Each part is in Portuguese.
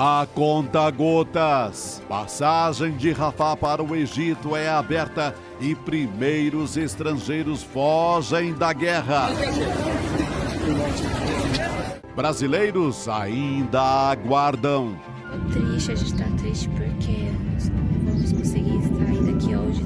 A conta-gotas. Passagem de Rafah para o Egito é aberta e primeiros estrangeiros fogem da guerra. Brasileiros ainda aguardam. É triste, a gente tá triste porque nós não vamos conseguir sair daqui hoje.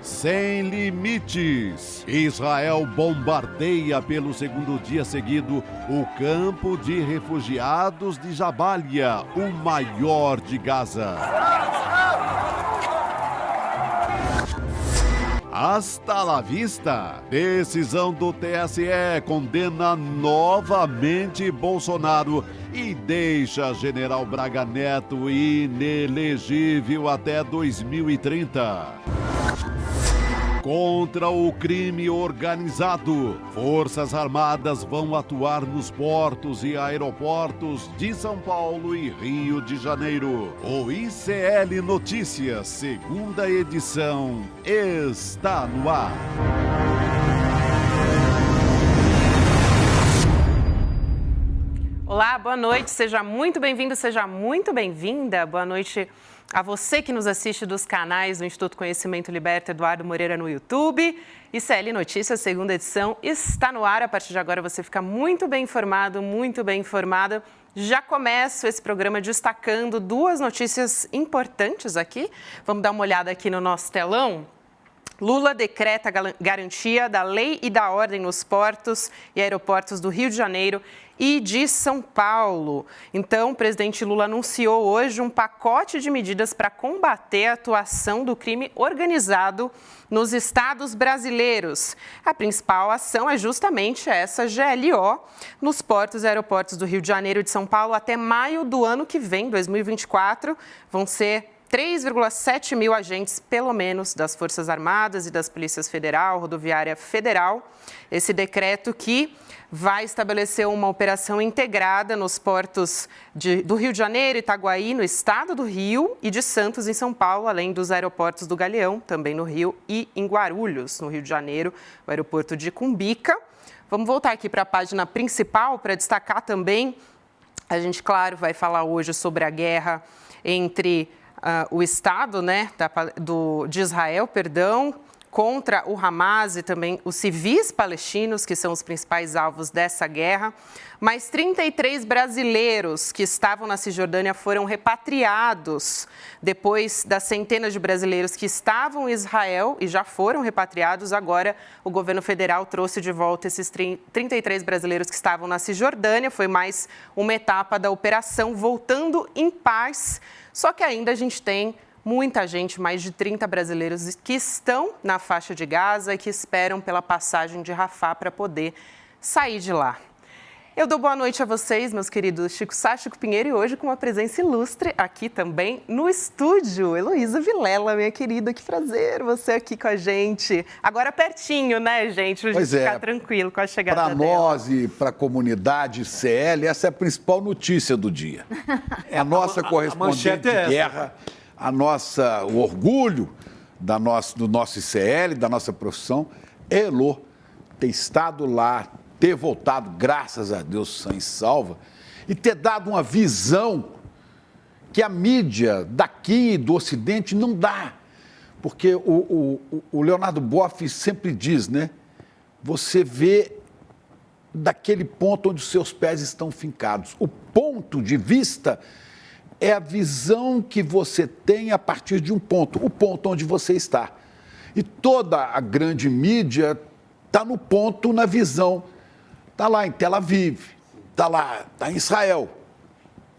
Sem limites. Israel bombardeia pelo segundo dia seguido o campo de refugiados de Jabalia, o maior de Gaza. Hasta la vista. Decisão do TSE condena novamente Bolsonaro e deixa General Braga Neto inelegível até 2030. Contra o crime organizado, Forças Armadas vão atuar nos portos e aeroportos de São Paulo e Rio de Janeiro. O ICL Notícias, segunda edição, está no ar. Olá, boa noite, seja muito bem-vindo, seja muito bem-vinda. Boa noite a você que nos assiste dos canais do Instituto Conhecimento Liberta Eduardo Moreira no YouTube. ICL Notícias, segunda edição, está no ar. A partir de agora você fica muito bem informado, muito bem informada. Já começo esse programa destacando duas notícias importantes aqui. Vamos dar uma olhada aqui no nosso telão. Lula decreta garantia da lei e da ordem nos portos e aeroportos do Rio de Janeiro e de São Paulo. Então, o presidente Lula anunciou hoje um pacote de medidas para combater a atuação do crime organizado nos estados brasileiros. A principal ação é justamente essa GLO nos portos e aeroportos do Rio de Janeiro e de São Paulo até maio do ano que vem, 2024. Vão ser 3,7 mil agentes, pelo menos, das Forças Armadas e das Polícias Federal, Rodoviária Federal. Esse decreto que vai estabelecer uma operação integrada nos portos do Rio de Janeiro, Itaguaí, no estado do Rio, e de Santos, em São Paulo, além dos aeroportos do Galeão, também no Rio, e em Guarulhos, no Rio de Janeiro, o aeroporto de Cumbica. Vamos voltar aqui para a página principal para destacar também, a gente, claro, vai falar hoje sobre a guerra entre o Estado, né, de Israel, contra o Hamas e também os civis palestinos, que são os principais alvos dessa guerra. Mas 33 brasileiros que estavam na Cisjordânia foram repatriados depois das centenas de brasileiros que estavam em Israel e já foram repatriados. Agora, o governo federal trouxe de volta esses 33 brasileiros que estavam na Cisjordânia. Foi mais uma etapa da operação, voltando em paz. Só que ainda a gente tem muita gente, mais de 30 brasileiros que estão na faixa de Gaza e que esperam pela passagem de Rafah para poder sair de lá. Eu dou boa noite a vocês, meus queridos Chico Sá, Chico Pinheiro, e hoje com uma presença ilustre aqui também no estúdio. Heloísa Vilela, minha querida, que prazer você aqui com a gente. Agora pertinho, né, gente? Pra gente ficar tranquilo com a chegada dela. Para nós e para a comunidade CL, essa é a principal notícia do dia. É a nossa correspondente de guerra, o orgulho do nosso ICL, da nossa profissão. Elô ter estado lá, ter voltado, graças a Deus, sã e salva, e ter dado uma visão que a mídia daqui do Ocidente não dá. Porque o Leonardo Boff sempre diz, né? Você vê daquele ponto onde os seus pés estão fincados. O ponto de vista é a visão que você tem a partir de um ponto, o ponto onde você está. E toda a grande mídia está no ponto, na visão. Está lá em Tel Aviv, está em Israel.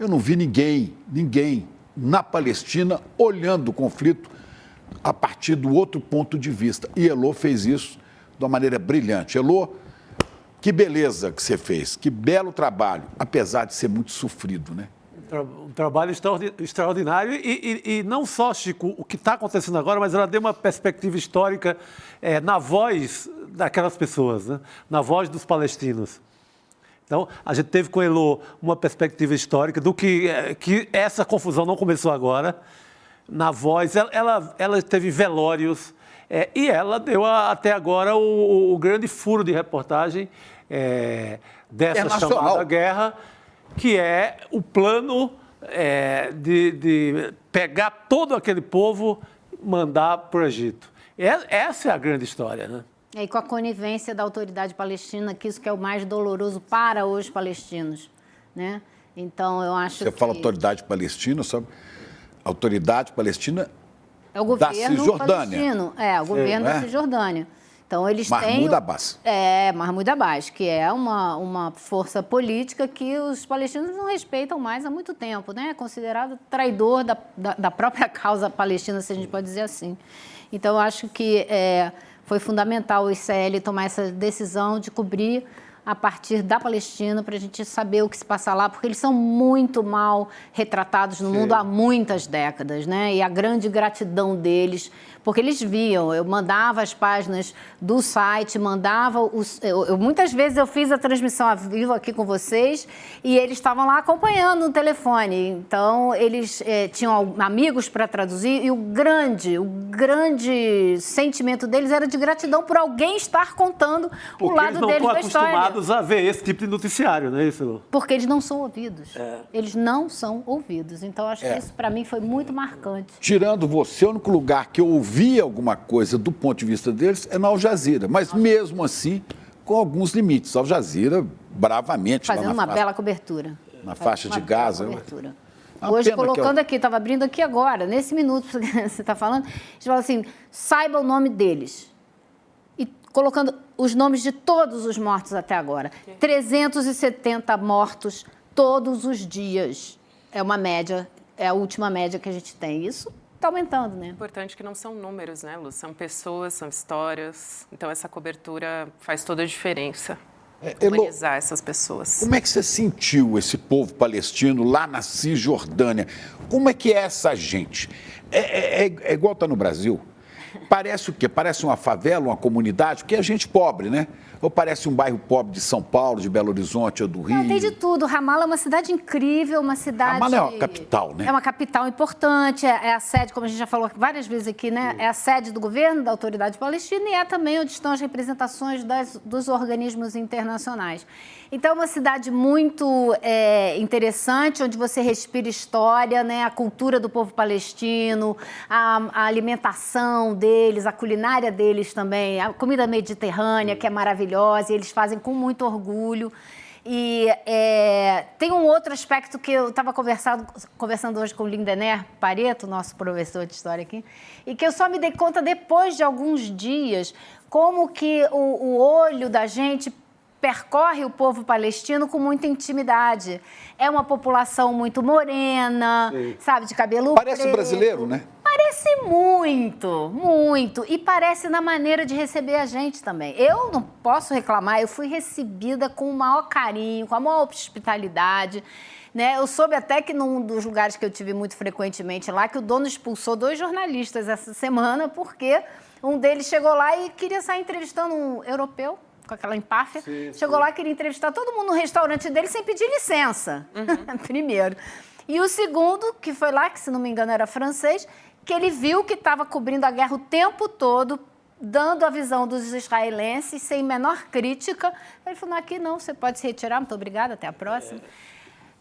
Eu não vi ninguém na Palestina olhando o conflito a partir do outro ponto de vista. E Elô fez isso de uma maneira brilhante. Elô, que beleza que você fez, que belo trabalho, apesar de ser muito sofrido, né? Um trabalho extraordinário e não só, Chico, o que está acontecendo agora, mas ela deu uma perspectiva histórica na voz daquelas pessoas, né? Na voz dos palestinos. Então, a gente teve com Elô uma perspectiva histórica do que essa confusão não começou agora. Na voz, ela teve velórios, E ela deu até agora o grande furo de reportagem dessa chamada guerra, que é o plano de pegar todo aquele povo e mandar para o Egito. Essa é a grande história, né? E com a conivência da autoridade palestina, que isso que é o mais doloroso para os palestinos, né? Então, eu acho que... Você fala autoridade palestina, sabe? Autoridade palestina é o governo da Cisjordânia. Palestino. O governo da Cisjordânia. Então, eles têm... Mahmoud Abbas. Mahmoud Abbas, que é uma força política que os palestinos não respeitam mais há muito tempo, né? É considerado traidor da própria causa palestina, se a gente pode dizer assim. Então, eu acho que foi fundamental o ICL tomar essa decisão de cobrir a partir da Palestina, para a gente saber o que se passa lá, porque eles são muito mal retratados no mundo há muitas décadas, né? E a grande gratidão deles, porque eles viam, eu mandava as páginas do site, muitas vezes eu fiz a transmissão ao vivo aqui com vocês e eles estavam lá acompanhando no telefone, então eles tinham amigos para traduzir e o grande sentimento deles era de gratidão por alguém estar contando o lado deles da história. A ver esse tipo de noticiário, não é isso? Porque eles não são ouvidos. Eles não são ouvidos. Então, acho que isso, para mim, foi muito marcante. Tirando você, o único lugar que eu ouvi alguma coisa do ponto de vista deles é na Al Jazeera. Mas, mesmo assim, com alguns limites. Al Jazeera, bravamente... Fazendo uma bela cobertura. Na faixa de Gaza. Cobertura. Hoje, colocando aqui, estava abrindo aqui agora, nesse minuto que você está falando, a gente fala assim, saiba o nome deles. Colocando os nomes de todos os mortos até agora. 370 mortos todos os dias. É uma média, é a última média que a gente tem. Isso está aumentando, né? Importante que não são números, né, Lu? São pessoas, são histórias. Então, essa cobertura faz toda a diferença. Humanizar essas pessoas. Como é que você sentiu esse povo palestino lá na Cisjordânia? Como é que é essa gente? É igual está no Brasil? Parece o quê? Parece uma favela, uma comunidade, porque é gente pobre, né? Ou parece um bairro pobre de São Paulo, de Belo Horizonte ou do Rio? Não, tem de tudo. Ramallah é uma cidade incrível, uma cidade... Ramallah é uma capital, né? É uma capital importante, é a sede, como a gente já falou várias vezes aqui, né? É a sede do governo, da autoridade palestina e é também onde estão as representações dos organismos internacionais. Então, é uma cidade muito interessante, onde você respira história, né? A cultura do povo palestino, a alimentação deles, a culinária deles também, a comida mediterrânea, que é maravilhosa, e eles fazem com muito orgulho. E tem um outro aspecto que eu estava conversando hoje com o Lindener Pareto, nosso professor de história aqui, e que eu só me dei conta depois de alguns dias como que o olho da gente percorre o povo palestino com muita intimidade. É uma população muito morena, sabe, de cabelo Parece preto. Brasileiro, né? Parece muito, muito. E parece na maneira de receber a gente também. Eu não posso reclamar, eu fui recebida com o maior carinho, com a maior hospitalidade. Né? Eu soube até que num dos lugares que eu tive muito frequentemente lá, que o dono expulsou 2 jornalistas essa semana, porque um deles chegou lá e queria sair entrevistando um europeu, com aquela empáfia. Chegou lá e queria entrevistar todo mundo no restaurante dele sem pedir licença, primeiro. E o segundo, que foi lá, que se não me engano era francês, que ele viu que estava cobrindo a guerra o tempo todo, dando a visão dos israelenses, sem menor crítica. Ele falou, aqui não, você pode se retirar, muito obrigada, até a próxima.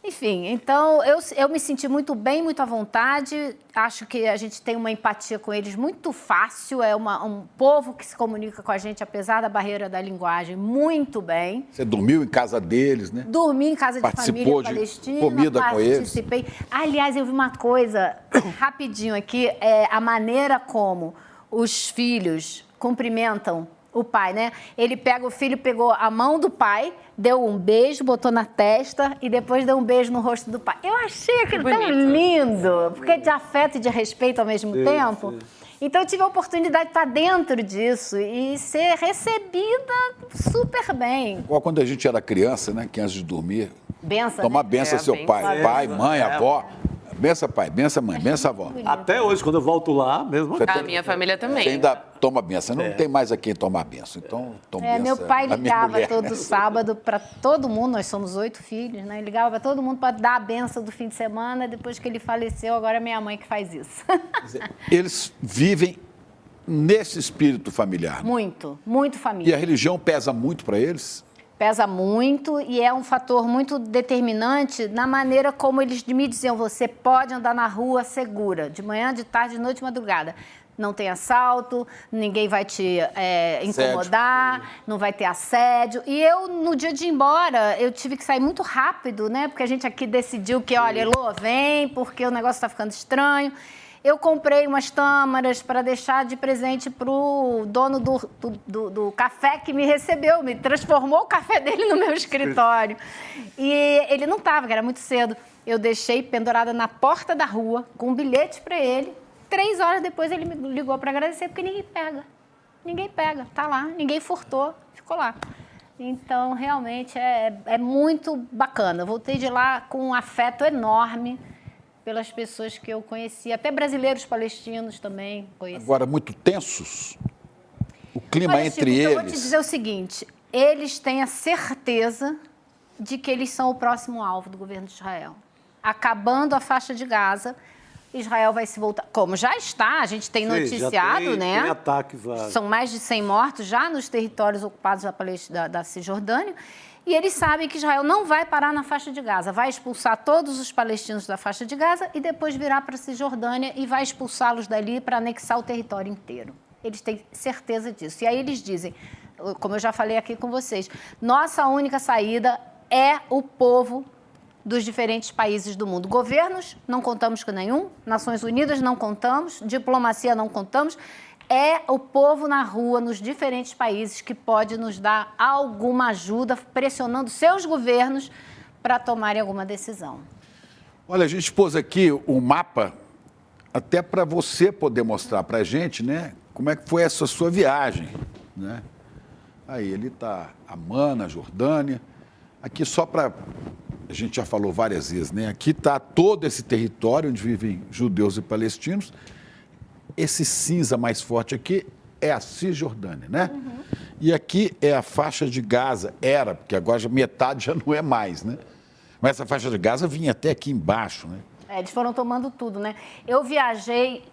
Enfim, então eu me senti muito bem, muito à vontade. Acho que a gente tem uma empatia com eles muito fácil. É um povo que se comunica com a gente, apesar da barreira da linguagem, muito bem. Você dormiu em casa deles, né? Dormi em casa de família palestina. Comida com eles. Aliás, eu vi uma coisa rapidinho aqui, a maneira como os filhos cumprimentam o pai, né? O filho pegou a mão do pai, deu um beijo, botou na testa e depois deu um beijo no rosto do pai. Eu achei aquilo tão lindo, porque é de afeto e de respeito ao mesmo tempo. Então, eu tive a oportunidade de estar dentro disso e ser recebida super bem. Igual quando a gente era criança, né? Que antes de dormir, benção, tomar né? benção seu pai. Pai, mãe, avó. Bença pai, bença mãe, bença avó. Até hoje, quando eu volto lá, mesmo. A minha família também. Você ainda toma benção. Não tem mais a quem tomar benção. Então, toma benção. Meu pai ligava todo sábado para todo mundo, nós somos 8 filhos, né? Ele ligava para todo mundo para dar a benção do fim de semana. Depois que ele faleceu, agora é minha mãe que faz isso. Eles vivem nesse espírito familiar. Muito, muito família. E a religião pesa muito para eles? Pesa muito e é um fator muito determinante na maneira como eles me diziam, você pode andar na rua segura, de manhã, de tarde, de noite, de madrugada. Não tem assalto, ninguém vai te incomodar, não vai ter assédio. E eu, no dia de ir embora, eu tive que sair muito rápido, né? Porque a gente aqui decidiu que, olha, Elô, vem, porque o negócio está ficando estranho. Eu comprei umas tâmaras para deixar de presente para o dono do café que me recebeu, me transformou o café dele no meu escritório. E ele não estava, era muito cedo. Eu deixei pendurada na porta da rua, com um bilhete para ele. 3 horas depois ele me ligou para agradecer, porque ninguém pega. Ninguém pega, tá lá, ninguém furtou, ficou lá. Então, realmente, é muito bacana. Eu voltei de lá com um afeto enorme pelas pessoas que eu conheci, até brasileiros palestinos também conheci. Agora, muito tensos? O clima Olha, entre Chico, eles... Eu vou te dizer o seguinte, eles têm a certeza de que eles são o próximo alvo do governo de Israel. Acabando a faixa de Gaza, Israel vai se voltar, como já está, a gente tem noticiado, né? Tem ataques lá. São mais de 100 mortos já nos territórios ocupados da Cisjordânia. E eles sabem que Israel não vai parar na faixa de Gaza, vai expulsar todos os palestinos da faixa de Gaza e depois virar para a Cisjordânia e vai expulsá-los dali para anexar o território inteiro. Eles têm certeza disso. E aí eles dizem, como eu já falei aqui com vocês, nossa única saída é o povo dos diferentes países do mundo. Governos, não contamos com nenhum. Nações Unidas, não contamos. Diplomacia, não contamos. É o povo na rua, nos diferentes países, que pode nos dar alguma ajuda, pressionando seus governos para tomarem alguma decisão. Olha, a gente pôs aqui um mapa, até para você poder mostrar para a gente, né, como é que foi essa sua viagem, né? Aí ele está, Amman, na Jordânia. Aqui só para... A gente já falou várias vezes, né? Aqui está todo esse território onde vivem judeus e palestinos. Esse cinza mais forte aqui é a Cisjordânia, né? Uhum. E aqui é a faixa de Gaza, era, porque agora já metade já não é mais, né? Mas essa faixa de Gaza vinha até aqui embaixo, né? Eles foram tomando tudo, né? Eu viajei,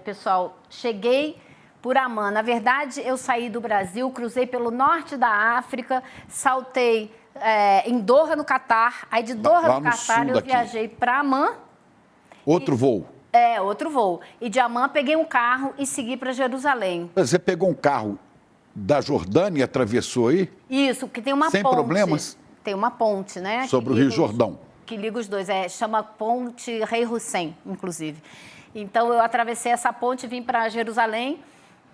pessoal, cheguei por Amman. Na verdade, eu saí do Brasil, cruzei pelo norte da África, saltei em Doha, no Catar. Aí de Doha, no Catar, eu viajei para Amman. Outro voo? Outro voo. E de Amman peguei um carro e segui para Jerusalém. Você pegou um carro da Jordânia e atravessou aí? Isso, que tem uma ponte. Sem problemas? Tem uma ponte, né? Sobre o Rio Jordão. Que liga os dois. Chama Ponte Rei Hussein, inclusive. Então, eu atravessei essa ponte e vim para Jerusalém.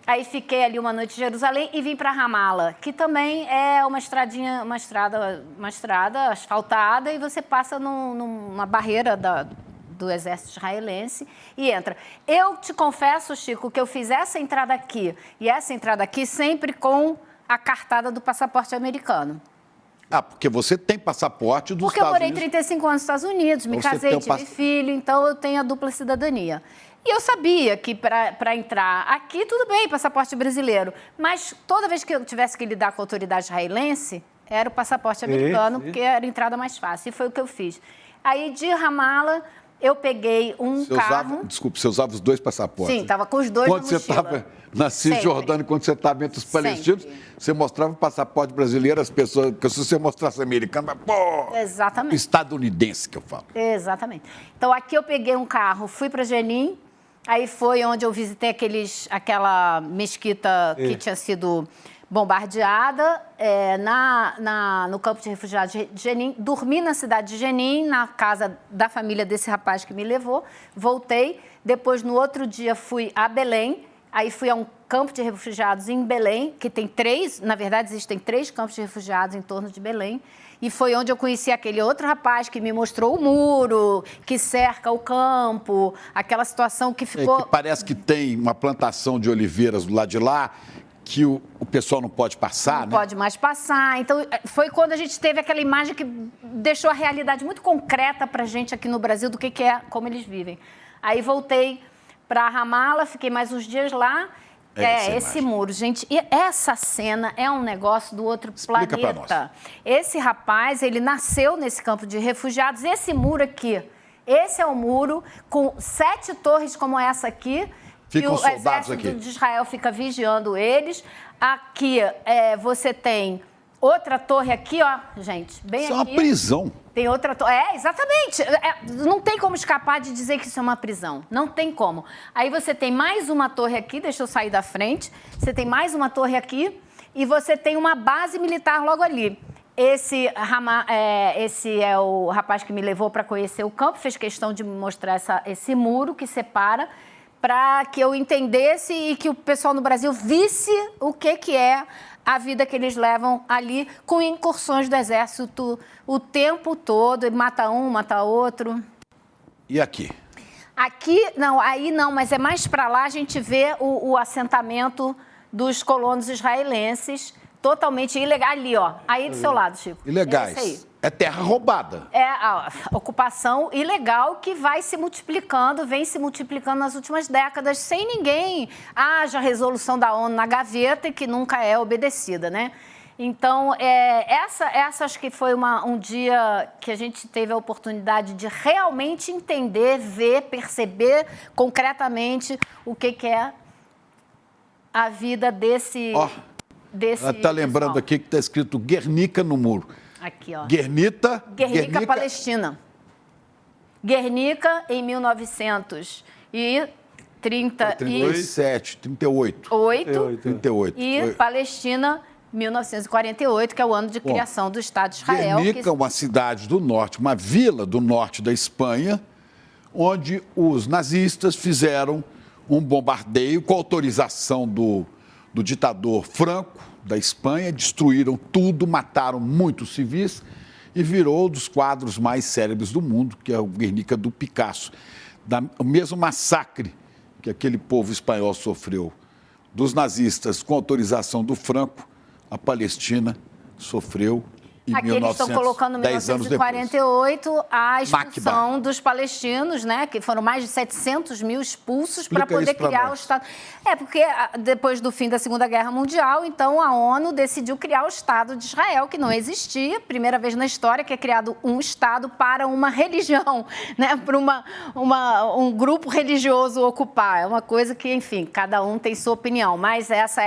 Aí fiquei ali uma noite em Jerusalém e vim para Ramallah, que também é uma estrada asfaltada e você passa numa barreira do exército israelense e entra. Eu te confesso, Chico, que eu fiz essa entrada aqui e essa entrada aqui sempre com a cartada do passaporte americano. Porque você tem passaporte dos Estados Unidos. Porque eu morei 35 anos nos Estados Unidos, me casei, tive filho, então eu tenho a dupla cidadania. E eu sabia que para entrar aqui, tudo bem, passaporte brasileiro, mas toda vez que eu tivesse que lidar com a autoridade israelense, era o passaporte americano, porque era a entrada mais fácil, e foi o que eu fiz. Aí, de Ramallah, eu peguei um carro... Desculpe, você usava os dois passaportes? Sim, estava com os dois quando na mochila. Você estava na Cisjordânia, quando você estava entre os palestinos, você mostrava o passaporte brasileiro, as pessoas... Porque se você mostrasse americano, mas, pô... Exatamente. Estadunidense, que eu falo. Exatamente. Então, aqui eu peguei um carro, fui para Jenin, aí foi onde eu visitei aquela mesquita que tinha sido bombardeada no campo de refugiados de Jenin. Dormi na cidade de Jenin, na casa da família desse rapaz que me levou. Voltei. Depois, no outro dia, fui a Belém. Aí fui a um campo de refugiados em Belém, que tem 3, na verdade, existem 3 campos de refugiados em torno de Belém. E foi onde eu conheci aquele outro rapaz que me mostrou o muro, que cerca o campo, aquela situação que ficou... Que parece que tem uma plantação de oliveiras do lado de lá, que o pessoal não pode passar, Não pode mais passar. Então, foi quando a gente teve aquela imagem que deixou a realidade muito concreta para a gente aqui no Brasil do que é, como eles vivem. Aí voltei para Ramallah, fiquei mais uns dias lá. Esse muro, gente. E essa cena é um negócio do outro planeta. Pra nós. Esse rapaz, ele nasceu nesse campo de refugiados. Esse muro aqui, esse é o muro com 7 torres como essa aqui, Ficam e o soldados exército aqui. de Israel fica vigiando eles. Aqui você tem outra torre aqui, ó, gente, bem Isso aqui. é uma prisão. Tem outra torre. Exatamente. Não tem como escapar de dizer que isso é uma prisão. Não tem como. Aí você tem mais uma torre aqui, deixa eu sair da frente. Você tem mais uma torre aqui e você tem uma base militar logo ali. Esse é o rapaz que me levou para conhecer o campo, fez questão de me mostrar esse muro que separa, para que eu entendesse e que o pessoal no Brasil visse o que é a vida que eles levam ali com incursões do exército o tempo todo, mata um, mata outro. E aqui? Aqui, não, aí não, mas é mais para lá a gente vê o assentamento dos colonos israelenses, totalmente ilegal. Ali, ó, aí do seu lado, Chico. Ilegais. Esse aí. É terra roubada. É a ocupação ilegal que vai se multiplicando, vem se multiplicando nas últimas décadas, sem ninguém haja resolução da ONU na gaveta e que nunca é obedecida, né? Então, essa acho que foi um dia que a gente teve a oportunidade de realmente entender, ver, perceber concretamente o que é a vida desse... Ela está lembrando aqui que está escrito Guernica no muro. Aqui, ó. Guernica, Palestina. Guernica em 1938. 38. E Palestina, 1948, que é o ano de criação do Estado de Israel. Guernica é uma cidade do norte, uma vila do norte da Espanha, onde os nazistas fizeram um bombardeio com autorização do ditador Franco, da Espanha, destruíram tudo, mataram muitos civis e virou um dos quadros mais célebres do mundo, que é o Guernica do Picasso. O mesmo massacre que aquele povo espanhol sofreu dos nazistas com autorização do Franco, a Palestina sofreu em Aqui eles estão colocando em 1948 a expulsão dos palestinos, né? Que foram mais de 700 mil expulsos para poder criar o Estado. Porque depois do fim da Segunda Guerra Mundial, então a ONU decidiu criar o Estado de Israel, que não existia. Primeira vez na história que é criado um Estado para uma religião, né? Para um grupo religioso ocupar. É uma coisa que, enfim, cada um tem sua opinião, mas essa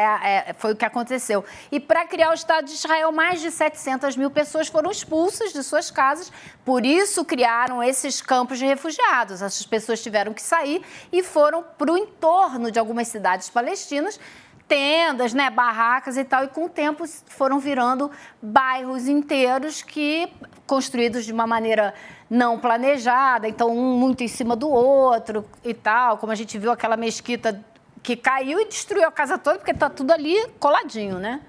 foi o que aconteceu. E para criar o Estado de Israel, mais de 700 mil pessoas foram expulsas de suas casas, por isso criaram esses campos de refugiados. Essas pessoas tiveram que sair e foram para o entorno de algumas cidades palestinas, tendas, né, barracas e tal, e com o tempo foram virando bairros inteiros construídos de uma maneira não planejada, então um muito em cima do outro e tal, como a gente viu aquela mesquita que caiu e destruiu a casa toda, porque está tudo ali coladinho, né?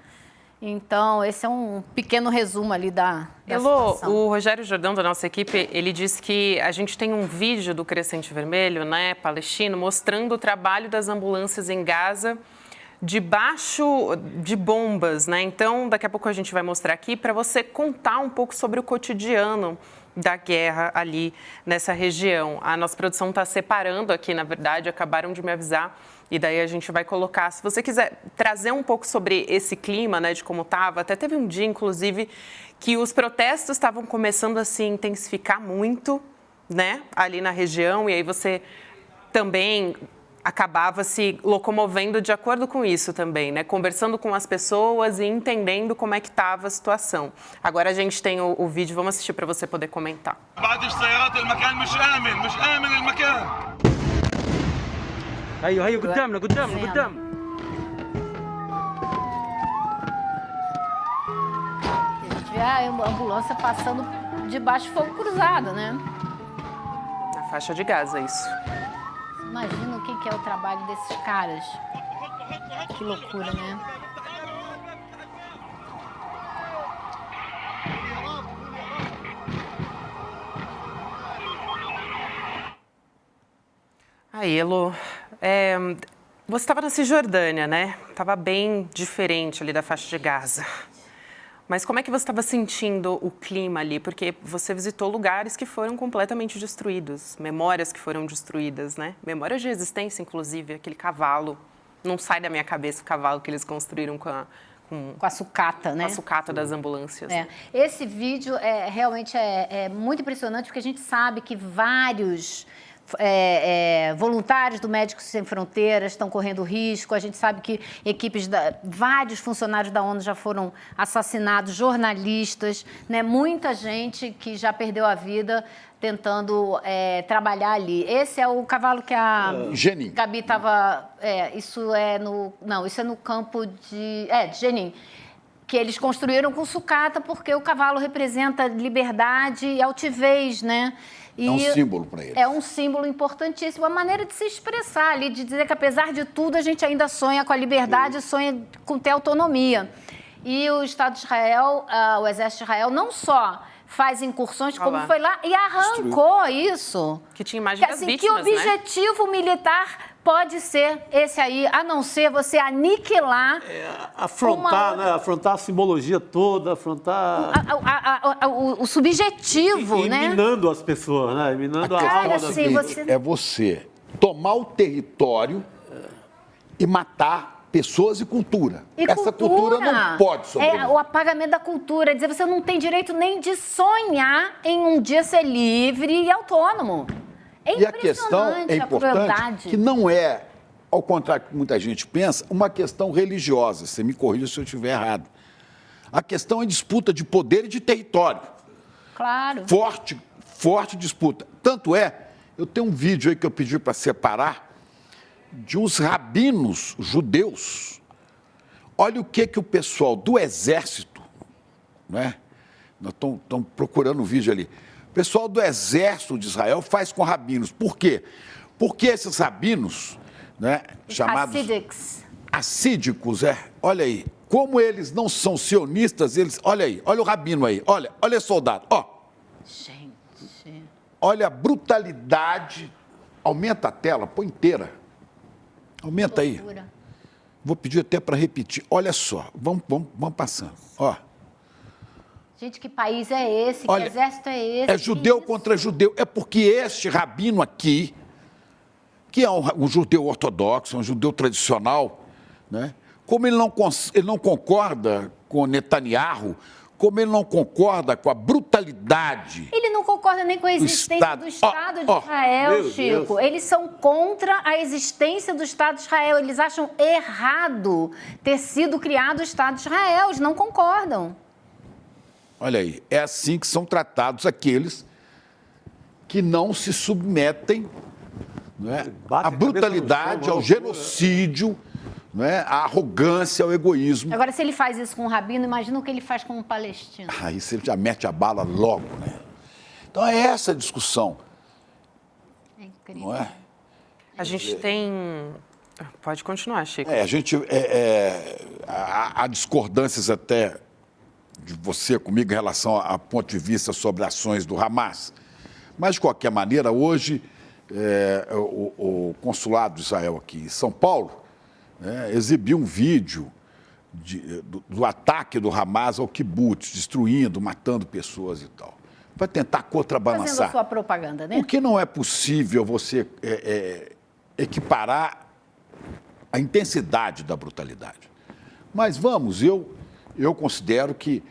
Então, esse é um pequeno resumo ali da situação. O Rogério Jordão, da nossa equipe, ele disse que a gente tem um vídeo do Crescente Vermelho, né, palestino, mostrando o trabalho das ambulâncias em Gaza debaixo de bombas, né? Então, daqui a pouco a gente vai mostrar aqui para você contar um pouco sobre o cotidiano da guerra ali nessa região. A nossa produção está separando aqui, na verdade, acabaram de me avisar. E daí a gente vai colocar, se você quiser trazer um pouco sobre esse clima, né, de como estava, até teve um dia, inclusive, que os protestos estavam começando a se intensificar muito, né, ali na região, e aí você também acabava se locomovendo de acordo com isso também, né, conversando com as pessoas e entendendo como é que estava a situação. Agora a gente tem o vídeo, vamos assistir para você poder comentar. هيا قدامنا قدام A gente vê a ambulância passando debaixo de fogo cruzado, né? Na faixa de Gaza, isso. Imagina o que é o trabalho desses caras. Que loucura, né? Aí, Elo, você estava na Cisjordânia, né? Estava bem diferente ali da faixa de Gaza. Mas como é que você estava sentindo o clima ali? Porque você visitou lugares que foram completamente destruídos, memórias que foram destruídas, né? Memórias de resistência, inclusive, aquele cavalo. Não sai da minha cabeça o cavalo que eles construíram com a sucata, né? Com a sucata das ambulâncias. Esse vídeo realmente é muito impressionante, porque a gente sabe que vários voluntários do Médicos Sem Fronteiras estão correndo risco. A gente sabe que vários funcionários da ONU já foram assassinados, jornalistas, né? Muita gente que já perdeu a vida tentando trabalhar ali. Esse é o cavalo que a Jenin. Gabi estava... isso é no campo de Jenin, que eles construíram com sucata porque o cavalo representa liberdade e altivez, né? E é um símbolo para eles. É um símbolo importantíssimo, a maneira de se expressar ali, de dizer que apesar de tudo a gente ainda sonha com a liberdade, sonha com ter autonomia. E o Estado de Israel, o Exército de Israel, não só faz incursões, como foi lá e arrancou isso. Que tinha mais de 10 vítimas, que objetivo militar pode ser esse aí, a não ser você aniquilar... Afrontar, né? Afrontar a simbologia toda, afrontar... o subjetivo, né? Minando as pessoas, né? Minando a alma das pessoas. É você tomar o território e matar pessoas e cultura. Essa cultura não pode sobreviver. É o apagamento da cultura, dizer você não tem direito nem de sonhar em um dia ser livre e autônomo. E a questão é importante, que não é, ao contrário do que muita gente pensa, uma questão religiosa. Você me corrija se eu estiver errado. A questão é disputa de poder e de território. Claro. Forte disputa. Tanto eu tenho um vídeo aí que eu pedi para separar, de uns rabinos judeus. Olha o que o pessoal do exército, né? Nós estamos procurando o vídeo ali. O pessoal do exército de Israel faz com rabinos. Por quê? Porque esses rabinos, né, chamados assídicos, olha aí, como eles não são sionistas, olha aí, olha o rabino aí, olha soldado, ó. Gente. Olha a brutalidade. Aumenta a tela, põe inteira. Aumenta aí. Vou pedir até para repetir. Olha só, vamos passando. Ó. Gente, que país é esse? Olha, que exército é esse? É judeu contra judeu. É porque este rabino aqui, que é um judeu ortodoxo, um judeu tradicional, né? Como ele não concorda com Netanyahu, como ele não concorda com a brutalidade... Ele não concorda nem com a existência do Estado de Israel, Chico. Deus. Eles são contra a existência do Estado de Israel. Eles acham errado ter sido criado o Estado de Israel. Eles não concordam. Olha aí, é assim que são tratados aqueles que não se submetem, né, à brutalidade, ao genocídio... Né? A arrogância, o egoísmo. Agora, se ele faz isso com um rabino, imagina o que ele faz com um palestino. Aí você já mete a bala logo, né? Então é essa a discussão. É incrível. Não é? A gente tem... Pode continuar, Chico. Há discordâncias até de você comigo em relação a ponto de vista sobre ações do Hamas. Mas, de qualquer maneira, hoje, o consulado de Israel aqui em São Paulo exibiu um vídeo do ataque do Hamas ao kibbutz, destruindo, matando pessoas e tal. Para tentar contrabalançar. Fazendo a sua propaganda, né? Porque não é possível você equiparar a intensidade da brutalidade. Mas vamos, eu considero que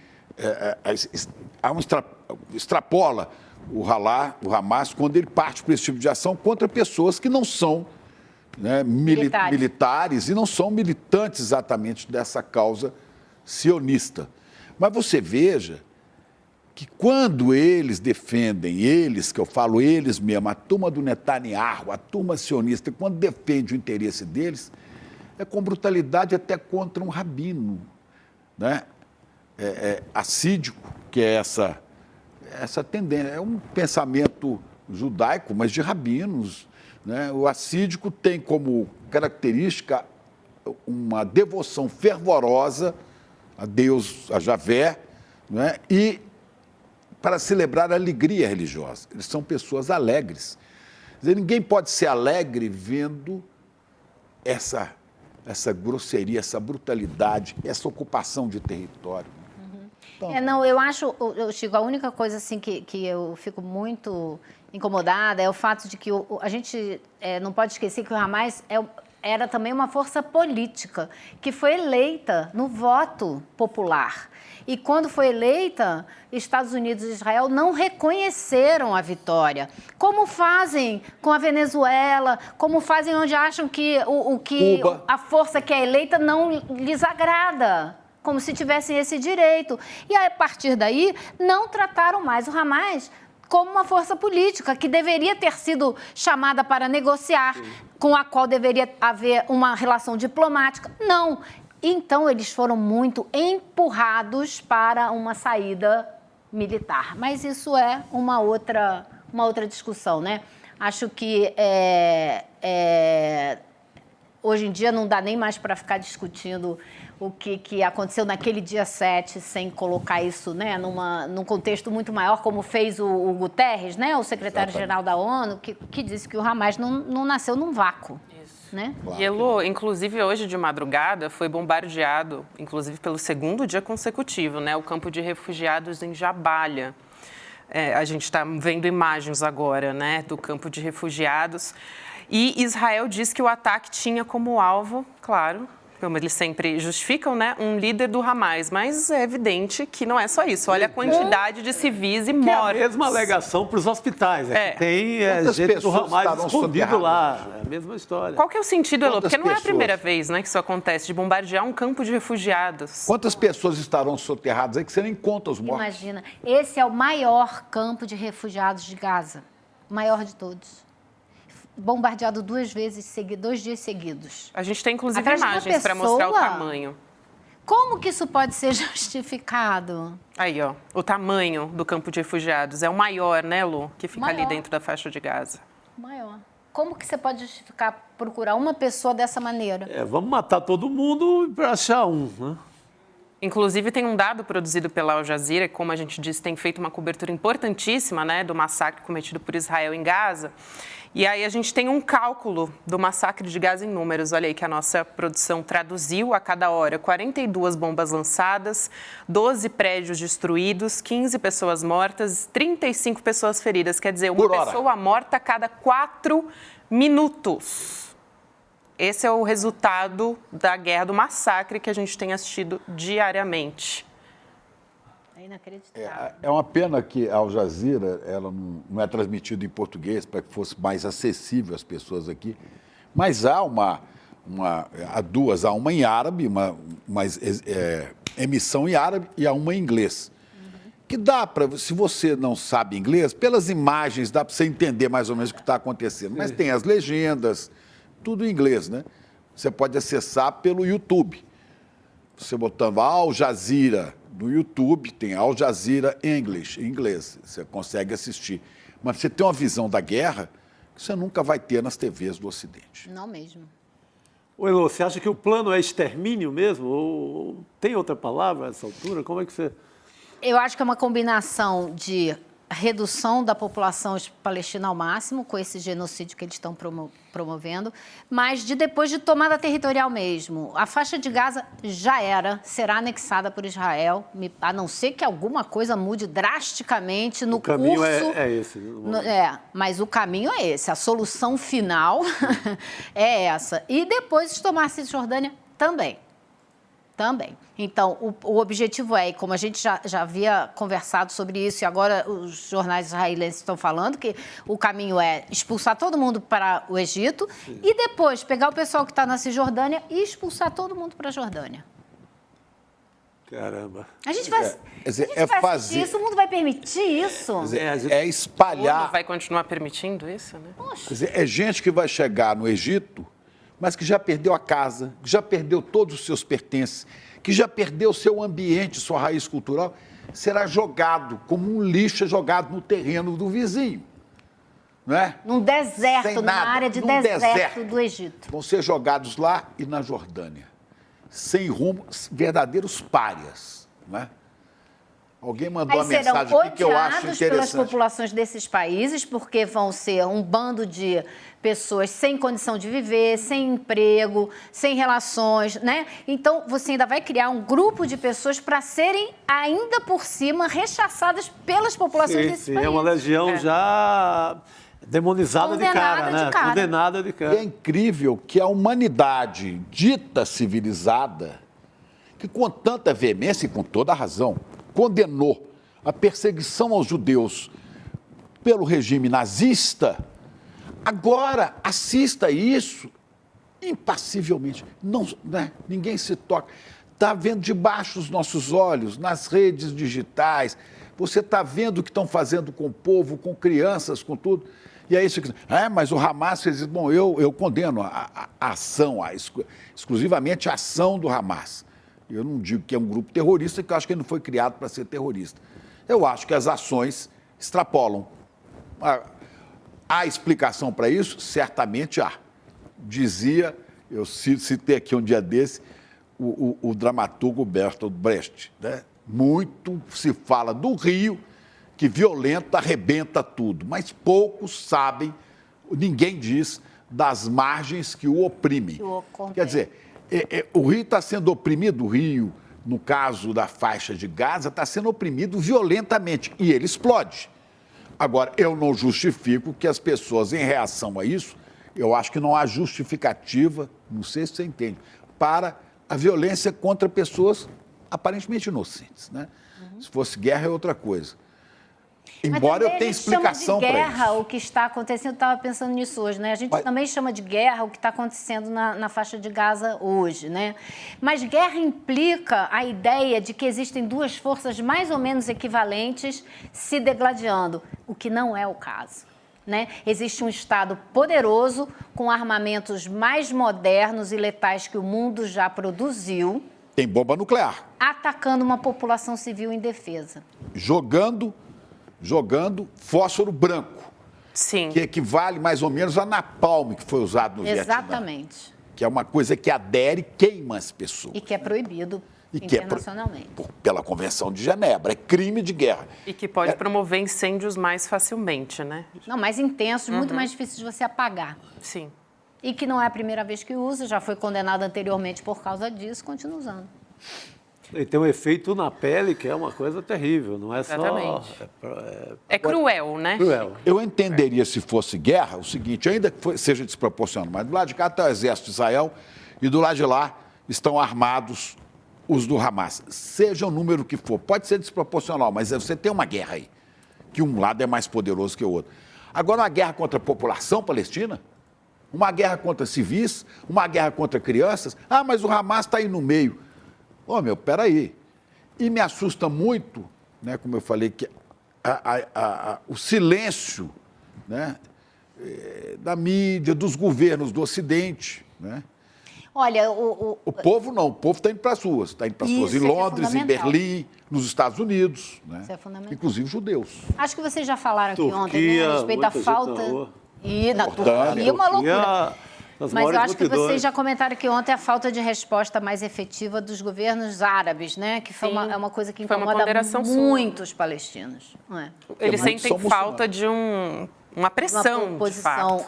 extrapola o Hamas quando ele parte para esse tipo de ação contra pessoas que não são militares e não são militantes exatamente dessa causa sionista. Mas você veja que quando eles defendem, que eu falo eles mesmo, a turma do Netanyahu, a turma sionista, quando defende o interesse deles, é com brutalidade até contra um rabino, né? Assídico, que é essa tendência, é um pensamento judaico, mas de rabinos, né? O assídico tem como característica uma devoção fervorosa a Deus, a Javé, né? E para celebrar a alegria religiosa. Eles são pessoas alegres. Quer dizer, ninguém pode ser alegre vendo essa grosseria, essa brutalidade, essa ocupação de território. Então... eu acho, Chico, a única coisa assim que eu fico muito incomodada é o fato de que a gente não pode esquecer que o Hamas era também uma força política que foi eleita no voto popular. E quando foi eleita, Estados Unidos e Israel não reconheceram a vitória. Como fazem com a Venezuela, como fazem onde acham que a força que é eleita não lhes agrada, como se tivessem esse direito. E a partir daí, não trataram mais o Hamas como uma força política que deveria ter sido chamada para negociar, com a qual deveria haver uma relação diplomática. Não. Então, eles foram muito empurrados para uma saída militar. Mas isso é uma outra discussão, né? Acho que hoje em dia não dá nem mais para ficar discutindo o que aconteceu naquele dia 7, sem colocar isso, né, num contexto muito maior, como fez o Guterres, né, o secretário-geral da ONU, que disse que o Hamas não nasceu num vácuo. Né? Claro. E Elô, inclusive hoje de madrugada foi bombardeado, inclusive pelo segundo dia consecutivo, né, o campo de refugiados em Jabalia. A gente está vendo imagens agora, né, do campo de refugiados. E Israel diz que o ataque tinha como alvo, claro, como eles sempre justificam, né, um líder do Hamas. Mas é evidente que não é só isso. Olha a quantidade de civis e mortos. É a mesma alegação para os hospitais. Que tem gente do Hamas escondido lá. É a mesma história. Qual que é o sentido, Elô? Porque não é a primeira vez, né, que isso acontece, de bombardear um campo de refugiados. Quantas pessoas estarão soterradas aí que você nem conta os mortos? Imagina, esse é o maior campo de refugiados de Gaza. O maior de todos. Bombardeado 2 dias seguidos. A gente tem, inclusive, imagens para mostrar o tamanho. Como que isso pode ser justificado? Aí, ó, o tamanho do campo de refugiados. É o maior, né, Lu, que fica ali dentro da faixa de Gaza. Maior. Como que você pode justificar procurar uma pessoa dessa maneira? Vamos matar todo mundo para achar um, né? Inclusive, tem um dado produzido pela Al Jazeera, que, como a gente disse, tem feito uma cobertura importantíssima, né, do massacre cometido por Israel em Gaza. E aí a gente tem um cálculo do massacre de Gaza em números. Olha aí que a nossa produção traduziu a cada hora: 42 bombas lançadas, 12 prédios destruídos, 15 pessoas mortas, 35 pessoas feridas. Quer dizer, uma pessoa morta a cada 4 minutos. Esse é o resultado da guerra, do massacre que a gente tem assistido diariamente. É inacreditável. É uma pena que a Al Jazeera ela não é transmitida em português para que fosse mais acessível às pessoas aqui. Mas há há duas, há uma em árabe, uma emissão em árabe e há uma em inglês. Que dá para, se você não sabe inglês, pelas imagens dá para você entender mais ou menos o que está acontecendo. Mas tem as legendas, tudo em inglês, né? Você pode acessar pelo YouTube. Você botando Al Jazeera no YouTube, tem Al Jazeera English, em inglês. Você consegue assistir. Mas você tem uma visão da guerra que você nunca vai ter nas TVs do Ocidente. Não mesmo. Ô, Elô, você acha que o plano é extermínio mesmo? Ou tem outra palavra a essa altura? Como é que você... Eu acho que é uma combinação de redução da população palestina ao máximo, com esse genocídio que eles estão promovendo, mas depois de tomada territorial mesmo. A faixa de Gaza será anexada por Israel, a não ser que alguma coisa mude drasticamente no curso. O caminho é esse. Mas o caminho é esse, a solução final é essa. E depois de tomar a Cisjordânia também. Então, o objetivo é, como a gente já havia conversado sobre isso, e agora os jornais israelenses estão falando, que o caminho é expulsar todo mundo para o Egito. Sim. E depois pegar o pessoal que está na Cisjordânia e expulsar todo mundo para a Jordânia. Caramba. A gente vai fazer isso, o mundo vai permitir isso? Espalhar. O mundo vai continuar permitindo isso, né? Poxa. É gente que vai chegar no Egito, mas que já perdeu a casa, que já perdeu todos os seus pertences, que já perdeu seu ambiente, sua raiz cultural, será jogado como um lixo jogado no terreno do vizinho. Não é? Num deserto, numa área de deserto do Egito. Vão ser jogados lá e na Jordânia. Sem rumo, verdadeiros párias. Não é? Alguém mandou uma mensagem aqui que eu acho interessante. Serão odiados pelas populações desses países, porque vão ser um bando de pessoas sem condição de viver, sem emprego, sem relações, né? Então, você ainda vai criar um grupo de pessoas para serem, ainda por cima, rechaçadas pelas populações desses países. É uma legião já Demonizada de cara, né? Condenada de cara. E é incrível que a humanidade dita civilizada, que com tanta veemência e com toda a razão, condenou a perseguição aos judeus pelo regime nazista, agora assista isso impassivelmente. Não, né? Ninguém se toca. Está vendo debaixo dos nossos olhos, nas redes digitais, você está vendo o que estão fazendo com o povo, com crianças, com tudo. E aí você diz, mas o Hamas fez isso. Bom, eu condeno a ação, exclusivamente a ação do Hamas. Eu não digo que é um grupo terrorista, porque eu acho que ele não foi criado para ser terrorista. Eu acho que as ações extrapolam. Há explicação para isso? Certamente há. Dizia, eu citei aqui um dia desse, o dramaturgo Bertolt Brecht, né? Muito se fala do Rio, que violenta, arrebenta tudo, mas poucos sabem, ninguém diz, das margens que o oprimem. Quer dizer, o Rio está sendo oprimido, o Rio, no caso da faixa de Gaza, está sendo oprimido violentamente e ele explode. Agora, eu não justifico que as pessoas, em reação a isso, eu acho que não há justificativa, não sei se você entende, para a violência contra pessoas aparentemente inocentes, né? Se fosse guerra é outra coisa. Embora eu tenha explicação para isso. Chama de guerra o que está acontecendo, eu estava pensando nisso hoje, né? A gente também chama de guerra o que está acontecendo na faixa de Gaza hoje, né? Mas guerra implica a ideia de que existem duas forças mais ou menos equivalentes se degladiando, o que não é o caso, né? Existe um Estado poderoso com armamentos mais modernos e letais que o mundo já produziu. Tem bomba nuclear. Atacando uma população civil indefesa. Jogando fósforo branco. Sim. Que equivale mais ou menos a napalm que foi usado no Vietnã. Exatamente. Que é uma coisa que adere e queima as pessoas. E que é proibido internacionalmente. Pela Convenção de Genebra. É crime de guerra. E que pode promover incêndios mais facilmente, né? Não, mais intensos, muito mais difíceis de você apagar. Sim. E que não é a primeira vez que usa, já foi condenado anteriormente por causa disso, continua usando. E tem um efeito na pele que é uma coisa terrível, não é Exatamente. só... É cruel, né? Cruel. Eu entenderia, se fosse guerra, o seguinte, ainda que seja desproporcional, mas do lado de cá está o exército de Israel e do lado de lá estão armados os do Hamas. Seja o número que for, pode ser desproporcional, mas você tem uma guerra aí, que um lado é mais poderoso que o outro. Agora, uma guerra contra a população palestina, uma guerra contra civis, uma guerra contra crianças, mas o Hamas está aí no meio. Peraí. E me assusta muito, né, como eu falei, que o silêncio, né, da mídia, dos governos do Ocidente, né? Olha, o povo não, o povo está indo para as ruas. Está indo para as ruas em Londres, em Berlim, nos Estados Unidos, né? Isso é fundamental. Inclusive judeus. Acho que vocês já falaram aqui Turquia, ontem, né, a respeito da falta... E na Turquia, uma loucura. Mas eu acho que vocês já comentaram aqui ontem a falta de resposta mais efetiva dos governos árabes, né? Que foi uma coisa que incomoda muito os palestinos. Não é? Eles sentem falta de uma pressão, de fato.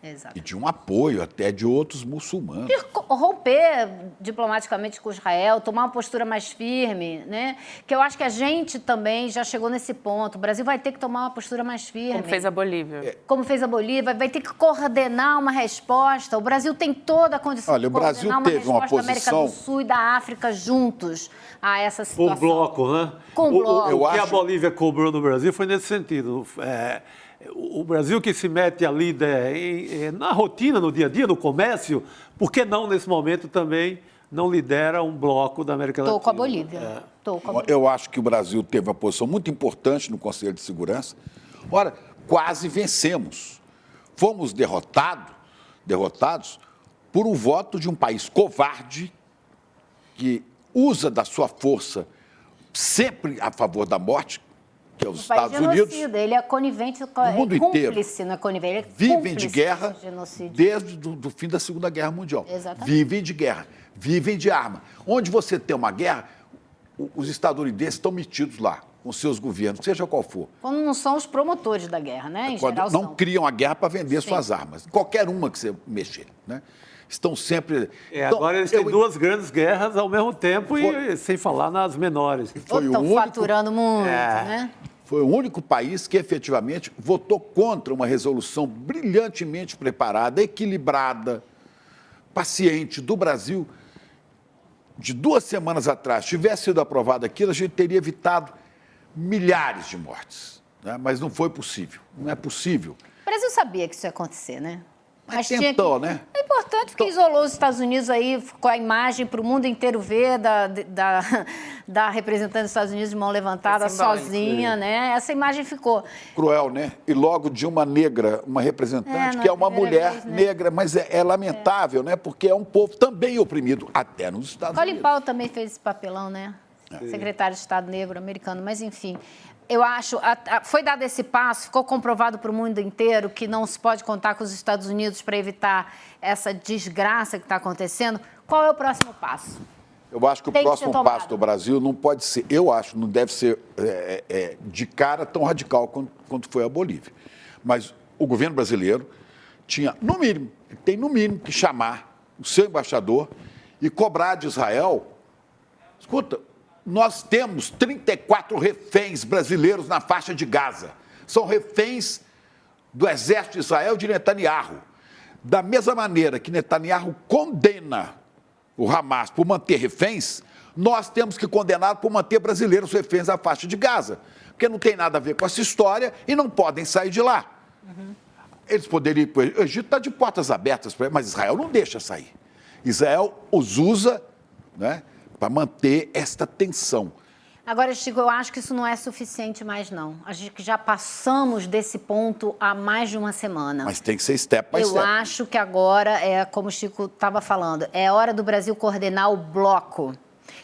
Exato. E de um apoio até de outros muçulmanos. De romper diplomaticamente com Israel, tomar uma postura mais firme, né? Que eu acho que a gente também já chegou nesse ponto. O Brasil vai ter que tomar uma postura mais firme. Como fez a Bolívia. Como fez a Bolívia, vai ter que coordenar uma resposta. O Brasil tem toda a condição de coordenar uma resposta da América do Sul e da África juntos a essa situação. Com bloco, né? Com bloco. O que a Bolívia cobrou no Brasil foi nesse sentido. O Brasil que se mete ali na rotina, no dia a dia, no comércio, por que não, nesse momento, também não lidera um bloco da América Latina? Estou com a Bolívia. Eu acho que o Brasil teve uma posição muito importante no Conselho de Segurança. Ora, quase vencemos. Fomos derrotados por um voto de um país covarde que usa da sua força sempre a favor da morte, que é os Estados Unidos. Ele é conivente, no mundo cúmplice, inteiro, não é conivente, vivem de guerra desde o fim da Segunda Guerra Mundial. Exatamente. Vivem de guerra, vivem de arma. Onde você tem uma guerra, os estadunidenses estão metidos lá, com seus governos, seja qual for. Quando não são os promotores da guerra, né? Em Quando geral, não criam a guerra para vender suas armas. Qualquer uma que você mexer, né? Estão sempre... Agora eles têm duas grandes guerras ao mesmo tempo e sem falar nas menores. Estão faturando muito, né? Foi o único país que efetivamente votou contra uma resolução brilhantemente preparada, equilibrada, paciente do Brasil. De 2 semanas atrás, tivesse sido aprovado aquilo, a gente teria evitado milhares de mortes, né? Mas não foi possível, não é possível. O Brasil sabia que isso ia acontecer, né? Mas tentou, né? É importante porque isolou os Estados Unidos aí com a imagem para o mundo inteiro ver da representante dos Estados Unidos de mão levantada sozinha, né? Essa imagem ficou. Cruel, né? E logo de uma negra, uma representante, que é uma mulher vez, né? Negra, mas é lamentável, né? Porque é um povo também oprimido, até nos Estados Unidos. Colin Powell também fez esse papelão, né? Secretário de Estado negro americano, mas enfim... Eu acho, foi dado esse passo, ficou comprovado para o mundo inteiro que não se pode contar com os Estados Unidos para evitar essa desgraça que está acontecendo. Qual é o próximo passo? Eu acho que o próximo passo do Brasil não pode ser, eu acho, não deve ser de cara tão radical quanto foi a Bolívia. Mas o governo brasileiro tinha, no mínimo, tem no mínimo que chamar o seu embaixador e cobrar de Israel, escuta, nós temos 34 reféns brasileiros na faixa de Gaza. São reféns do exército de Israel de Netanyahu. Da mesma maneira que Netanyahu condena o Hamas por manter reféns, nós temos que condená-lo por manter brasileiros reféns na faixa de Gaza. Porque não tem nada a ver com essa história e não podem sair de lá. Eles poderiam ir para o Egito, está de portas abertas, mas Israel não deixa sair. Israel os usa, né, para manter esta tensão. Agora, Chico, eu acho que isso não é suficiente mais, não. A gente já passamos desse ponto há mais de uma semana. Mas tem que ser step by step. Eu acho que agora, como o Chico estava falando, é hora do Brasil coordenar o bloco.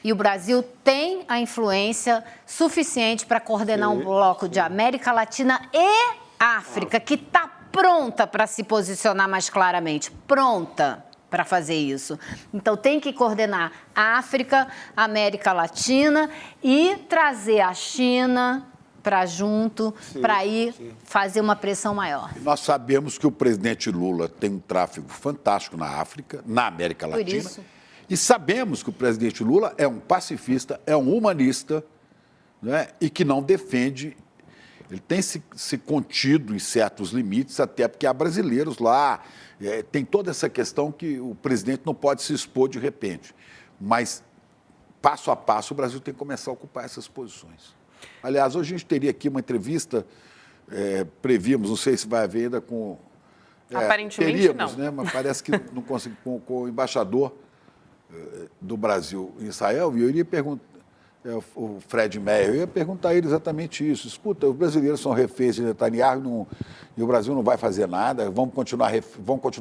E o Brasil tem a influência suficiente para coordenar um bloco de América Latina e África, que está pronta para se posicionar mais claramente. Pronta para fazer isso. Então, tem que coordenar a África, a América Latina e trazer a China para junto, para ir fazer uma pressão maior. Nós sabemos que o presidente Lula tem um tráfego fantástico na África, na América Latina. Por isso. E sabemos que o presidente Lula é um pacifista, é um humanista, né, e que não defende. Ele tem se contido em certos limites, até porque há brasileiros lá. Tem toda essa questão que o presidente não pode se expor de repente. Mas, passo a passo, o Brasil tem que começar a ocupar essas posições. Aliás, hoje a gente teria aqui uma entrevista, prevíamos, não sei se vai haver ainda com... Aparentemente teríamos, não. Né, mas parece que não consegui, com o embaixador do Brasil em Israel, e eu iria perguntar, o Fred Meyer, eu ia perguntar a ele exatamente isso. Escuta, os brasileiros são reféns de Netanyahu e o Brasil não vai fazer nada, vão continuar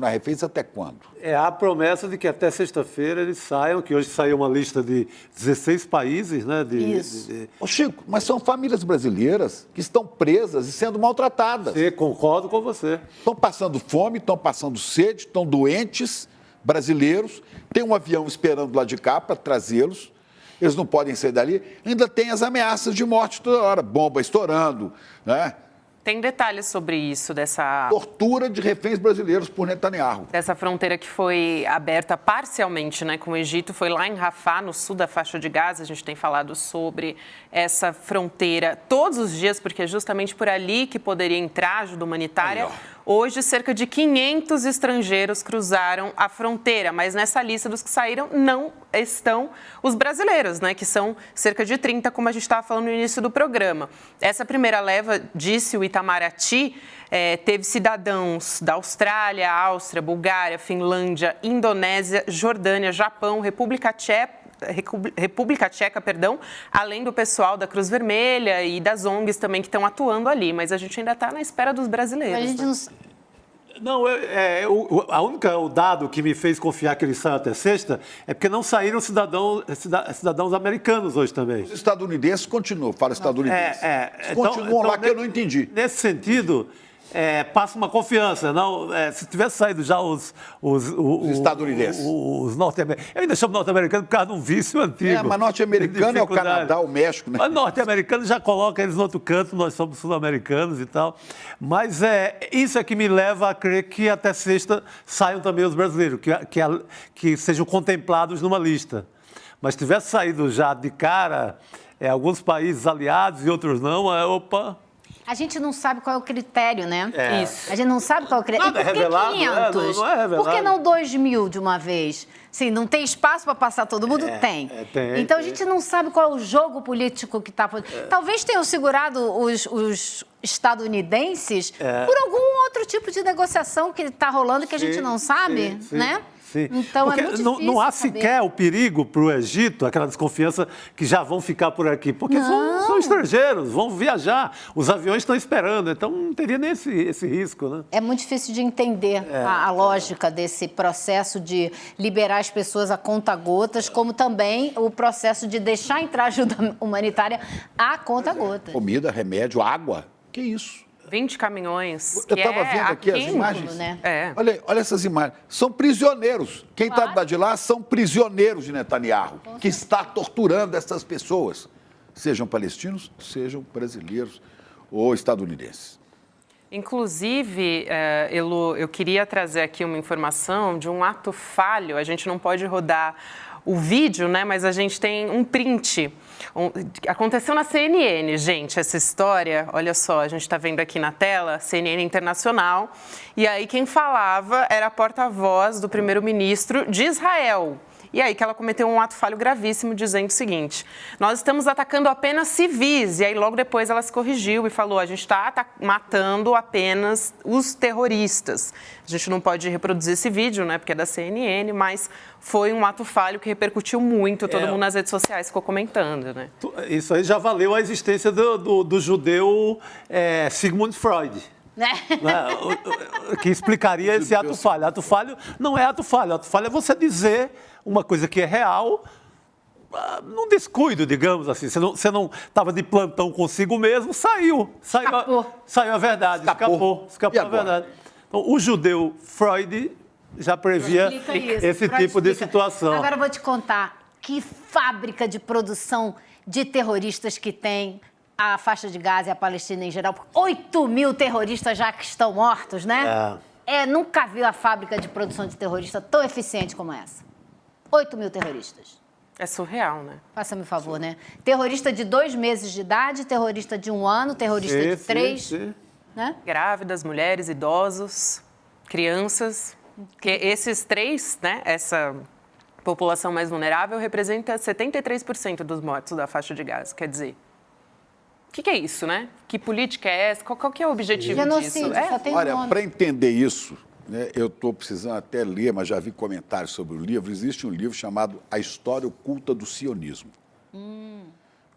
reféns até quando? Há a promessa de que até sexta-feira eles saiam, que hoje saiu uma lista de 16 países, né? Isso. Ô Chico, mas são famílias brasileiras que estão presas e sendo maltratadas. Sim, concordo com você. Estão passando fome, estão passando sede, estão doentes, brasileiros, tem um avião esperando lá de cá para trazê-los. Eles não podem sair dali. Ainda tem as ameaças de morte toda hora, bomba estourando, né? Tem detalhes sobre isso, dessa... tortura de reféns brasileiros por Netanyahu. Dessa fronteira que foi aberta parcialmente, né, com o Egito, foi lá em Rafah, no sul da faixa de Gaza. A gente tem falado sobre essa fronteira todos os dias, porque é justamente por ali que poderia entrar ajuda humanitária. Hoje, cerca de 500 estrangeiros cruzaram a fronteira, mas nessa lista dos que saíram não estão os brasileiros, né, que são cerca de 30, como a gente estava falando no início do programa. Essa primeira leva, disse o Itamaraty, teve cidadãos da Austrália, Áustria, Bulgária, Finlândia, Indonésia, Jordânia, Japão, República Tcheca, além do pessoal da Cruz Vermelha e das ONGs também que estão atuando ali, mas a gente ainda está na espera dos brasileiros. A gente não... o dado que me fez confiar que eles saem até sexta é porque não saíram cidadãos americanos hoje também. Os estadunidenses continuam, fala estadunidenses. Continuam lá que eu não entendi. Nesse sentido... passa uma confiança, não? Se tivesse saído já os estadunidenses, os norte-americanos, eu ainda chamo norte-americano por causa de um vício antigo. Mas norte-americano é o Canadá, o México, né? Mas norte-americano já coloca eles no outro canto, nós somos sul-americanos e tal. Mas isso é que me leva a crer que até sexta saiam também os brasileiros, que sejam contemplados numa lista. Mas se tivesse saído já de cara... Alguns países aliados e outros não. Opa... A gente não sabe qual é o critério, né? Isso. A gente não sabe qual é o critério. Nada E por que revelado, 500? não é revelado. Por que não 2.000 de uma vez? Sim, não tem espaço para passar todo mundo? Tem. Então a gente não sabe qual é o jogo político que está... Talvez tenham segurado os estadunidenses por algum outro tipo de negociação que está rolando que a gente não sabe, né? Sim. Então porque é muito difícil não há saber. sequer o perigo para o Egito, aquela desconfiança que já vão ficar por aqui, porque são estrangeiros, vão viajar, os aviões estão esperando, então não teria nem esse risco, né? É muito difícil de entender a lógica desse processo de liberar as pessoas a conta-gotas, como também o processo de deixar entrar ajuda humanitária a conta-gotas. Comida, remédio, água. Que isso? 20 caminhões. Eu estava vendo aqui as imagens. Né? Olha essas imagens. São prisioneiros. Quem está de lá são prisioneiros de Netanyahu, que está torturando essas pessoas, sejam palestinos, sejam brasileiros ou estadunidenses. Inclusive, Elo, eu queria trazer aqui uma informação de um ato falho. A gente não pode rodar o vídeo, né? Mas a gente tem um print. Aconteceu na CNN, gente, essa história. Olha só, a gente está vendo aqui na tela, CNN Internacional. E aí quem falava era a porta-voz do primeiro-ministro de Israel. E aí que ela cometeu um ato falho gravíssimo, dizendo o seguinte: nós estamos atacando apenas civis. E aí logo depois ela se corrigiu e falou: a gente está matando apenas os terroristas. A gente não pode reproduzir esse vídeo, né, porque é da CNN, mas foi um ato falho que repercutiu muito. Todo mundo nas redes sociais ficou comentando, né? Isso aí já valeu a existência do judeu Sigmund Freud. Que explicaria esse ato falho. Ato falho não é ato falho. Ato falho é você dizer uma coisa que é real num descuido, digamos assim. Você não estava de plantão consigo mesmo, saiu a verdade, escapou a verdade. Então, o judeu Freud já previa esse tipo de situação. Agora eu vou te contar que fábrica de produção de terroristas que tem a faixa de Gaza e a Palestina em geral. 8.000 terroristas já que estão mortos, né? Nunca vi a fábrica de produção de terrorista tão eficiente como essa. 8.000 terroristas. É surreal, né? Faça-me um favor, né? Terrorista de 2 meses de idade, terrorista de 1 ano, terrorista de 3. Né? Grávidas, mulheres, idosos, crianças. Que esses 3, né? Essa população mais vulnerável representa 73% dos mortos da faixa de Gaza. Quer dizer, o que é isso, né? Que política é essa? Qual que é o objetivo genocídio, disso? só tem Olha, nome. para entender isso, né, eu estou precisando até ler, mas já vi comentários sobre o livro. Existe um livro chamado A História Oculta do Sionismo,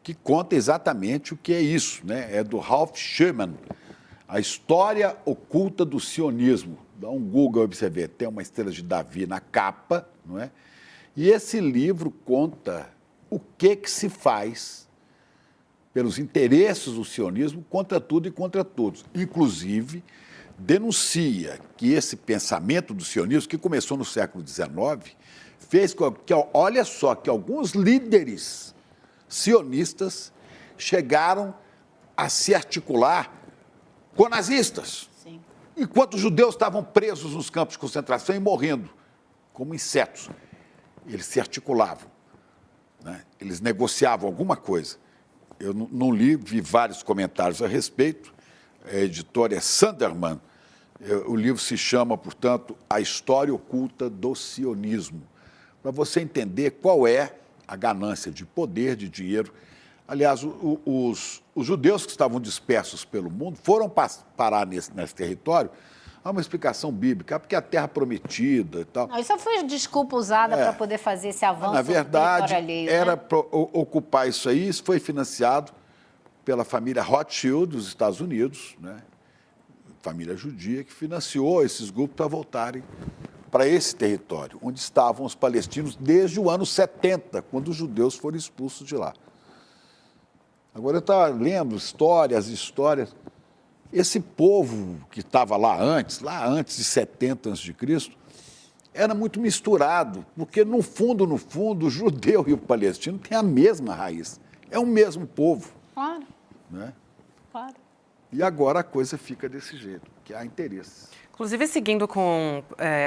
que conta exatamente o que é isso, né? É do Ralph Sherman, A História Oculta do Sionismo. Dá um Google para você ver, tem uma estrela de Davi na capa, não é? E esse livro conta o que se faz pelos interesses do sionismo contra tudo e contra todos. Inclusive, denuncia que esse pensamento do sionismo, que começou no século XIX, fez com que, olha só, que alguns líderes sionistas chegaram a se articular com nazistas. Sim. Enquanto os judeus estavam presos nos campos de concentração e morrendo como insetos. Eles se articulavam, né? Eles negociavam alguma coisa. Eu não li, vi vários comentários a respeito. A editora é Sanderman. O livro se chama, portanto, A História Oculta do Sionismo, para você entender qual é a ganância de poder, de dinheiro. Aliás, os judeus que estavam dispersos pelo mundo foram parar nesse território. Há uma explicação bíblica, porque a terra prometida e tal. Não, isso foi desculpa usada para poder fazer esse avanço. Na verdade, alheio, era né? para ocupar isso aí. Isso foi financiado pela família Rothschild dos Estados Unidos, né? Família judia que financiou esses grupos para voltarem para esse território, onde estavam os palestinos desde o ano 70, quando os judeus foram expulsos de lá. Agora eu estava lendo histórias. Esse povo que estava lá antes de 70 a.C., era muito misturado, porque no fundo, o judeu e o palestino têm a mesma raiz. É o mesmo povo. Claro. Né? Claro. E agora a coisa fica desse jeito, que há interesse. Inclusive, seguindo com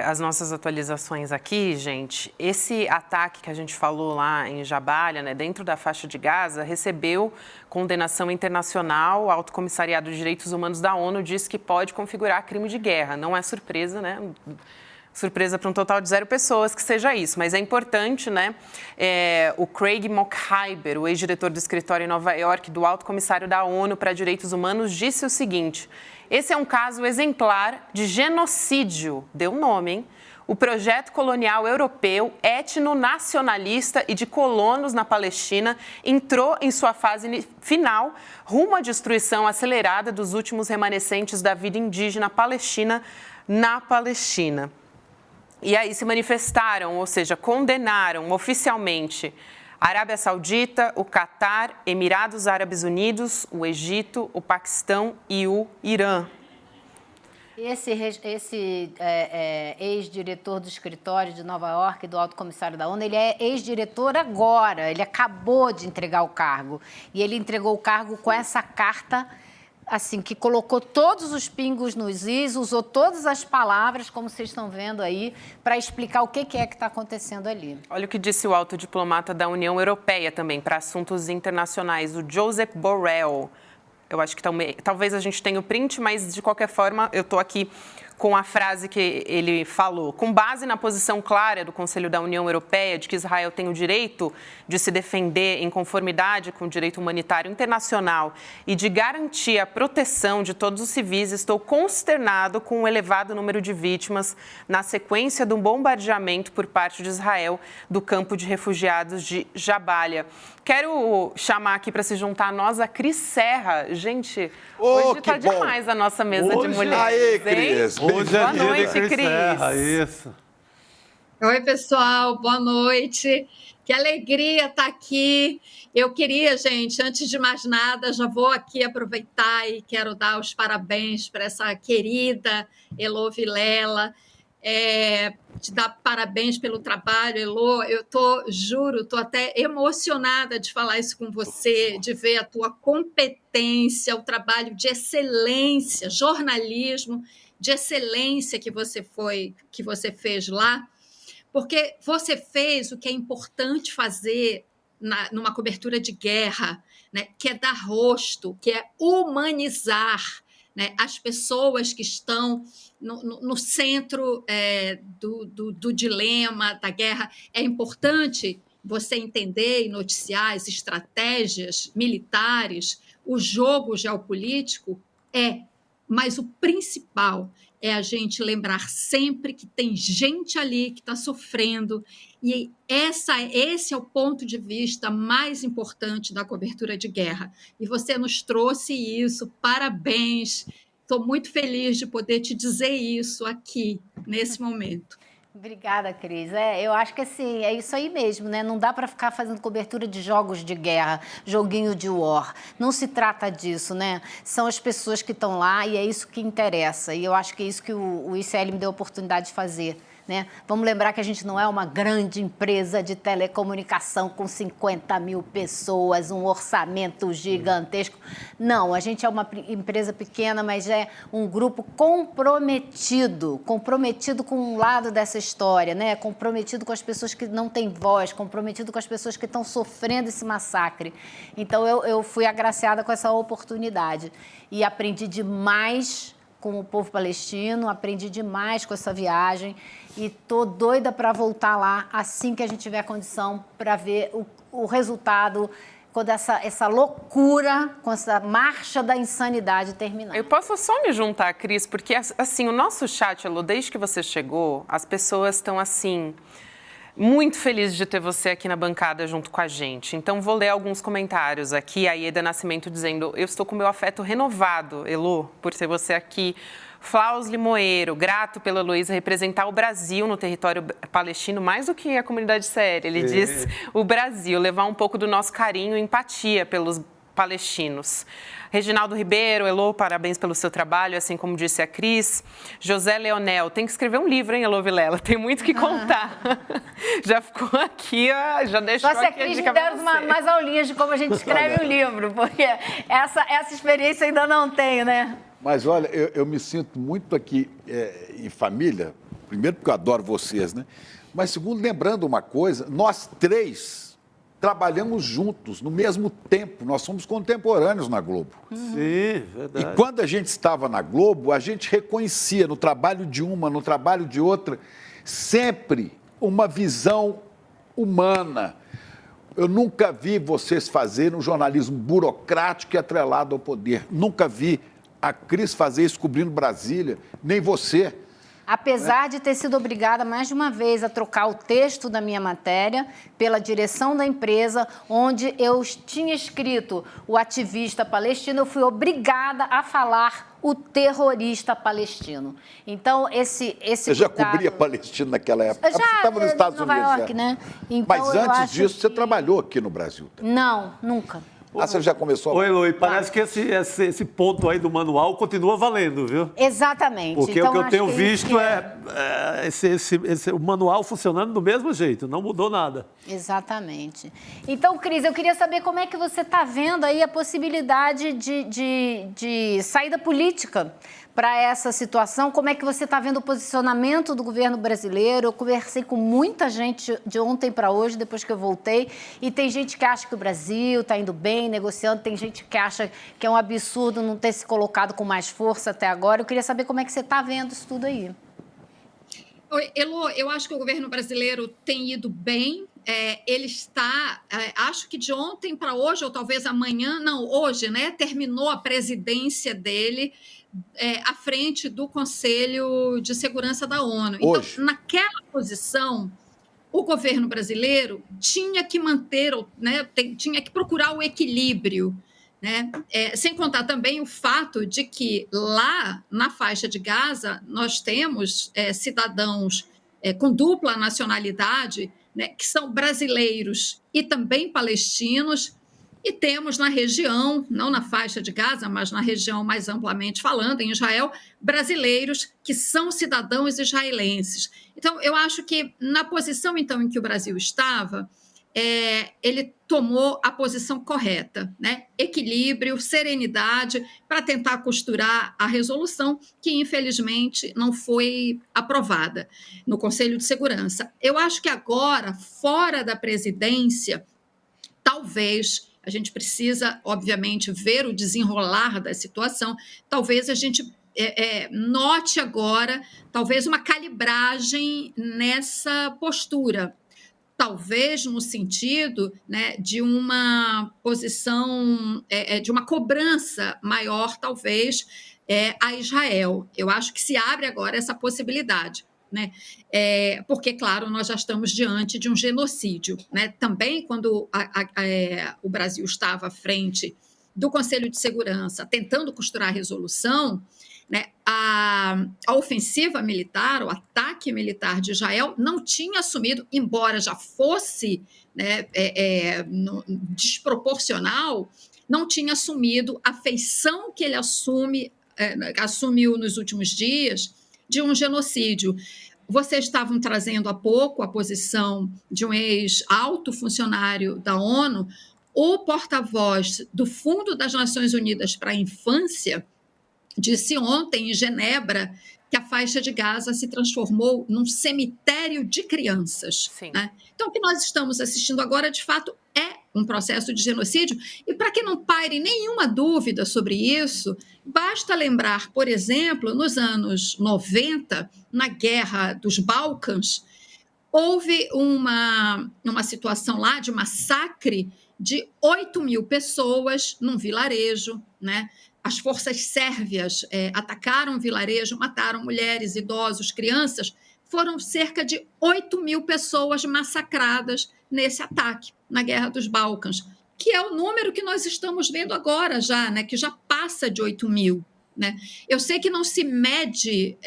as nossas atualizações aqui, gente, esse ataque que a gente falou lá em Jabalia, né, dentro da faixa de Gaza, recebeu condenação internacional. O Alto Comissariado de Direitos Humanos da ONU diz que pode configurar crime de guerra. Não é surpresa, né? Surpresa para um total de 0 pessoas que seja isso, mas é importante, né? O Craig Mokhiber, o ex-diretor do escritório em Nova York do Alto Comissário da ONU para Direitos Humanos, disse o seguinte: esse é um caso exemplar de genocídio, deu nome, hein? O projeto colonial europeu, etnonacionalista e de colonos na Palestina entrou em sua fase final rumo à destruição acelerada dos últimos remanescentes da vida indígena palestina na Palestina. E aí se manifestaram, ou seja, condenaram oficialmente a Arábia Saudita, o Catar, Emirados Árabes Unidos, o Egito, o Paquistão e o Irã. Esse ex-diretor do escritório de Nova York, do Alto Comissário da ONU, ele é ex-diretor agora, ele acabou de entregar o cargo. E ele entregou o cargo com essa carta, assim, que colocou todos os pingos nos is, usou todas as palavras, como vocês estão vendo aí, para explicar o que é que está acontecendo ali. Olha o que disse o alto diplomata da União Europeia também, para assuntos internacionais, o Josep Borrell. Eu acho que talvez a gente tenha o print, mas, de qualquer forma, eu estou aqui com a frase que ele falou. Com base na posição clara do Conselho da União Europeia de que Israel tem o direito de se defender em conformidade com o direito humanitário internacional e de garantir a proteção de todos os civis, estou consternado com o elevado número de vítimas na sequência do bombardeamento por parte de Israel do campo de refugiados de Jabalia. Quero chamar aqui para se juntar a nós a Cris Serra. Gente, hoje está demais a nossa mesa de mulheres. Aê, Cris. Hoje é boa noite, Cris. Isso. Oi, pessoal, boa noite. Que alegria estar aqui. Eu queria, gente, antes de mais nada, já vou aqui aproveitar e quero dar os parabéns para essa querida Elô Vilela. Te dar parabéns pelo trabalho, Elô. Eu juro, estou até emocionada de falar isso com você, de ver a tua competência, o trabalho de excelência, jornalismo de excelência que você fez lá, porque você fez o que é importante fazer numa cobertura de guerra, né? Que é dar rosto, que é humanizar, né, as pessoas que estão no centro do dilema da guerra. É importante você entender e noticiar as estratégias militares, o jogo geopolítico, mas o principal é a gente lembrar sempre que tem gente ali que está sofrendo, e esse é o ponto de vista mais importante da cobertura de guerra. E você nos trouxe isso, parabéns. Estou muito feliz de poder te dizer isso aqui, nesse momento. Obrigada, Cris. Eu acho que assim, é isso aí mesmo, né? Não dá para ficar fazendo cobertura de jogos de guerra, joguinho de war. Não se trata disso, né? São as pessoas que estão lá e é isso que interessa. E eu acho que é isso que o ICL me deu a oportunidade de fazer, né? Vamos lembrar que a gente não é uma grande empresa de telecomunicação com 50 mil pessoas, um orçamento gigantesco. Não, a gente é uma empresa pequena, mas é um grupo comprometido com um lado dessa história, né? Comprometido com as pessoas que não têm voz, comprometido com as pessoas que estão sofrendo esse massacre. Então, eu fui agraciada com essa oportunidade e aprendi demais com o povo palestino, aprendi demais com essa viagem e tô doida para voltar lá assim que a gente tiver condição para ver o resultado quando essa loucura, com essa marcha da insanidade terminar. Eu posso só me juntar, Cris, porque assim, o nosso chat, Elô, desde que você chegou, as pessoas estão assim, muito felizes de ter você aqui na bancada junto com a gente. Então, vou ler alguns comentários aqui. A Ieda Nascimento dizendo: eu estou com meu afeto renovado, Elô, por ter você aqui. Flaus Limoeiro, grato pela Heloísa representar o Brasil no território palestino, mais do que a comunidade CL. Ele diz o Brasil, levar um pouco do nosso carinho e empatia pelos palestinos. Reginaldo Ribeiro, Elô, parabéns pelo seu trabalho, assim como disse a Cris. José Leonel, tem que escrever um livro, hein, Elô Vilela? Tem muito que contar. Já ficou aqui, já deixou Só se aqui a dica a Cris me der mais aulinhas de como a gente escreve um livro, porque essa experiência ainda não tenho, né? Mas olha, eu me sinto muito aqui em família, primeiro porque eu adoro vocês, né? Mas segundo, lembrando uma coisa, nós três trabalhamos juntos, no mesmo tempo, nós somos contemporâneos na Globo. Sim, verdade. E quando a gente estava na Globo, a gente reconhecia no trabalho de uma, no trabalho de outra, sempre uma visão humana. Eu nunca vi vocês fazerem um jornalismo burocrático e atrelado ao poder. Nunca vi a Cris fazer isso cobrindo Brasília, nem você. Apesar de ter sido obrigada mais de uma vez a trocar o texto da minha matéria pela direção da empresa, onde eu tinha escrito o ativista palestino, eu fui obrigada a falar o terrorista palestino. Então, esse Você já cuidado... cobria Palestina naquela época? Já, Você estava nos Estados Nova Unidos. York, né? Então, mas eu antes acho disso, você que... trabalhou aqui no Brasil. Não, nunca. Você já começou a... Oi, Eloy, parece que esse ponto aí do manual continua valendo, viu? Exatamente. Porque então, o que eu acho tenho que visto o manual funcionando do mesmo jeito, não mudou nada. Exatamente. Então, Cris, eu queria saber como é que você está vendo aí a possibilidade de saída política para essa situação. Como é que você está vendo o posicionamento do governo brasileiro? Eu conversei com muita gente de ontem para hoje, depois que eu voltei, e tem gente que acha que o Brasil está indo bem, negociando, tem gente que acha que é um absurdo não ter se colocado com mais força até agora. Eu queria saber como é que você está vendo isso tudo aí. Oi, Elô, eu acho que o governo brasileiro tem ido bem. Ele está, acho que de ontem para hoje, ou talvez amanhã, não, hoje, né? Terminou a presidência dele à frente do Conselho de Segurança da ONU. Hoje. Então, naquela posição, o governo brasileiro tinha que manter, né, tinha que procurar o equilíbrio, né? Sem contar também o fato de que lá na faixa de Gaza nós temos cidadãos com dupla nacionalidade, né, que são brasileiros e também palestinos, e temos na região, não na faixa de Gaza, mas na região mais amplamente falando, em Israel, brasileiros que são cidadãos israelenses. Então, eu acho que na posição então em que o Brasil estava, ele tomou a posição correta, né? Equilíbrio, serenidade, para tentar costurar a resolução que, infelizmente, não foi aprovada no Conselho de Segurança. Eu acho que agora, fora da presidência, talvez a gente precisa, obviamente, ver o desenrolar da situação, talvez a gente note agora, talvez uma calibragem nessa postura, talvez no sentido, né, de uma posição, de uma cobrança maior, talvez, a Israel. Eu acho que se abre agora essa possibilidade, né? Porque, claro, nós já estamos diante de um genocídio, né? Também, quando o Brasil estava à frente do Conselho de Segurança, tentando costurar a resolução, né, a ofensiva militar, o ataque militar de Israel não tinha assumido, embora já fosse, né, desproporcional, não tinha assumido a feição que ele assumiu nos últimos dias de um genocídio. Vocês estavam trazendo há pouco a posição de um ex-alto funcionário da ONU, o porta-voz do Fundo das Nações Unidas para a Infância disse ontem em Genebra que a faixa de Gaza se transformou num cemitério de crianças. Né? Então, o que nós estamos assistindo agora, de fato, é um processo de genocídio. E para que não paire nenhuma dúvida sobre isso, basta lembrar, por exemplo, nos anos 90, na Guerra dos Balcãs, houve uma situação lá de massacre de 8.000 pessoas num vilarejo, né? As forças sérvias atacaram o vilarejo, mataram mulheres, idosos, crianças. Foram cerca de 8.000 pessoas massacradas nesse ataque, na Guerra dos Balcãs, que é o número que nós estamos vendo agora já, né? Que já passa de 8.000. Né? Eu sei que não se mede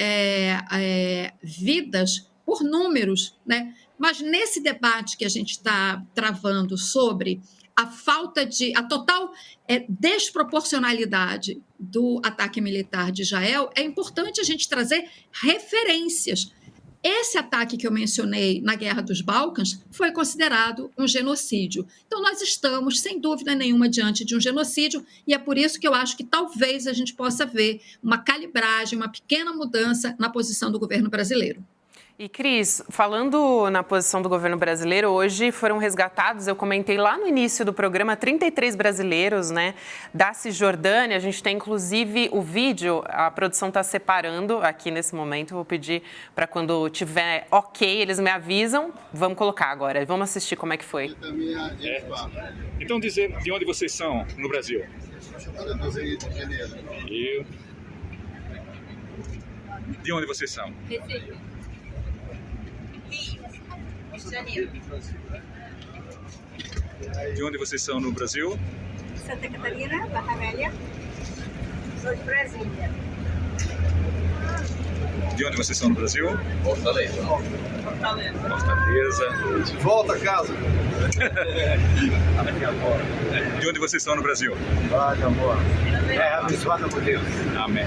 vidas por números, né? Mas nesse debate que a gente está travando sobre a total desproporcionalidade do ataque militar de Israel, é importante a gente trazer referências. Esse ataque que eu mencionei na Guerra dos Balcãs foi considerado um genocídio. Então, nós estamos, sem dúvida nenhuma, diante de um genocídio, e é por isso que eu acho que talvez a gente possa ver uma calibragem, uma pequena mudança na posição do governo brasileiro. E, Cris, falando na posição do governo brasileiro, hoje foram resgatados, eu comentei lá no início do programa, 33 brasileiros, né, da Cisjordânia. A gente tem, inclusive, o vídeo, a produção está separando aqui nesse momento. Vou pedir para quando tiver ok, eles me avisam. Vamos colocar agora, vamos assistir como é que foi. Então, dizer de onde vocês são no Brasil? E... De onde vocês são? De onde vocês são no Brasil? Santa Catarina, Barra Velha. Sou de Brasília. De onde vocês são no Brasil? Fortaleza. Fortaleza. Volta a casa. De onde vocês são no Brasil? Vai, amor. É abençoada por Deus. Amém.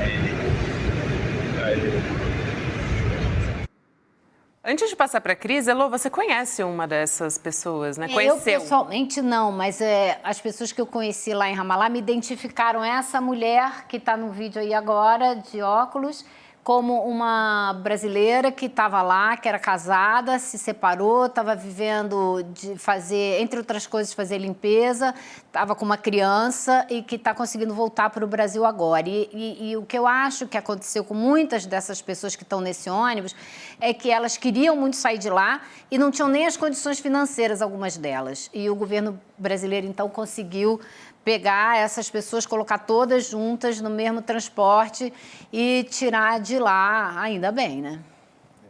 Antes de passar para a Cris, Elô, você conhece uma dessas pessoas, né? Conheceu? Eu pessoalmente não, mas as pessoas que eu conheci lá em Ramallah me identificaram essa mulher que está no vídeo aí agora, de óculos, como uma brasileira que estava lá, que era casada, se separou, estava vivendo de fazer, entre outras coisas, fazer limpeza, estava com uma criança e que está conseguindo voltar para o Brasil agora. E o que eu acho que aconteceu com muitas dessas pessoas que estão nesse ônibus é que elas queriam muito sair de lá e não tinham nem as condições financeiras, algumas delas. E o governo brasileiro, então, conseguiu pegar essas pessoas, colocar todas juntas no mesmo transporte e tirar de lá, ainda bem, né?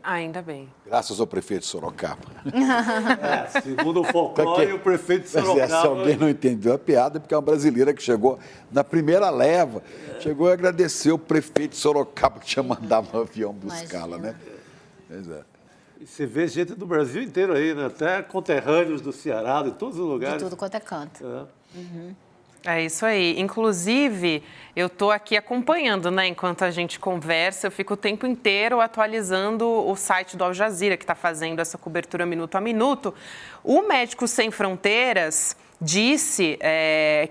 Ainda bem. Graças ao prefeito de Sorocaba. Segundo o folclore, o prefeito de Sorocaba... Se alguém não entendeu a piada, porque é uma brasileira que chegou na primeira leva, chegou a agradecer o prefeito de Sorocaba que tinha mandado um avião buscá-la, né? Pois é. E você vê gente do Brasil inteiro aí, né? Até conterrâneos do Ceará, de todos os lugares. De tudo quanto é canto. É isso aí. Inclusive, eu estou aqui acompanhando, né? Enquanto a gente conversa, eu fico o tempo inteiro atualizando o site do Al Jazeera, que está fazendo essa cobertura minuto a minuto. O Médicos Sem Fronteiras disse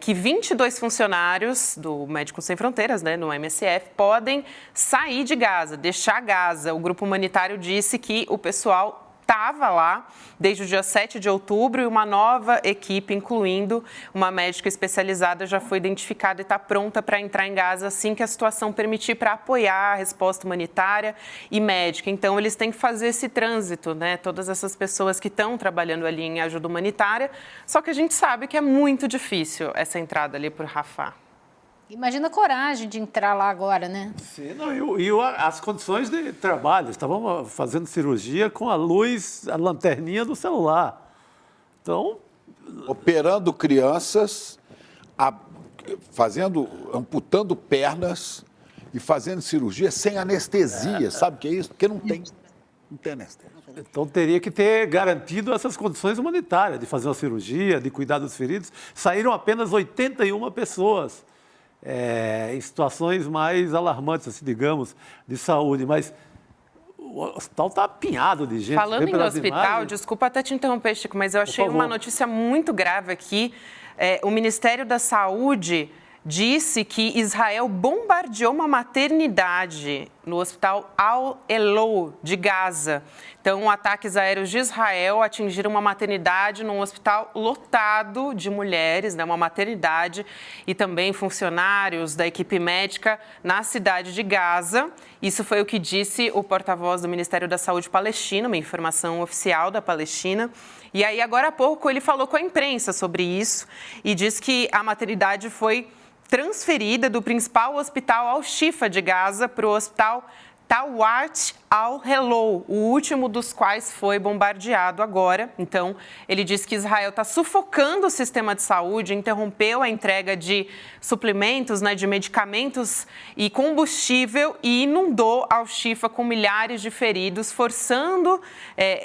que 22 funcionários do Médicos Sem Fronteiras, né, no MSF, podem sair de Gaza, deixar Gaza. O grupo humanitário disse que o pessoal estava lá desde o dia 7 de outubro e uma nova equipe, incluindo uma médica especializada, já foi identificada e está pronta para entrar em Gaza assim que a situação permitir, para apoiar a resposta humanitária e médica. Então, eles têm que fazer esse trânsito, né? Todas essas pessoas que estão trabalhando ali em ajuda humanitária, só que a gente sabe que é muito difícil essa entrada ali por Rafah. Imagina a coragem de entrar lá agora, né? Sim, não, e as condições de trabalho. Estavam fazendo cirurgia com a luz, a lanterninha do celular. Então... Operando crianças, amputando pernas e fazendo cirurgia sem anestesia. Sabe o que é isso? Porque não tem anestesia. Então, teria que ter garantido essas condições humanitárias de fazer uma cirurgia, de cuidar dos feridos. Saíram apenas 81 pessoas. Em situações mais alarmantes, assim, digamos, de saúde, mas o hospital está apinhado de gente. Falando em hospital, desculpa até te interromper, Chico, mas eu achei uma notícia muito grave aqui. O Ministério da Saúde disse que Israel bombardeou uma maternidade no hospital Al-Elou de Gaza. Então, ataques aéreos de Israel atingiram uma maternidade num hospital lotado de mulheres, né, uma maternidade, e também funcionários da equipe médica na cidade de Gaza. Isso foi o que disse o porta-voz do Ministério da Saúde palestino, uma informação oficial da Palestina. E aí, agora há pouco, ele falou com a imprensa sobre isso e disse que a maternidade foi transferida do principal hospital Al-Shifa de Gaza para o hospital Tawat al-Helou, o último dos quais foi bombardeado agora. Então, ele diz que Israel está sufocando o sistema de saúde, interrompeu a entrega de suplementos, né, de medicamentos e combustível e inundou Al-Shifa com milhares de feridos, forçando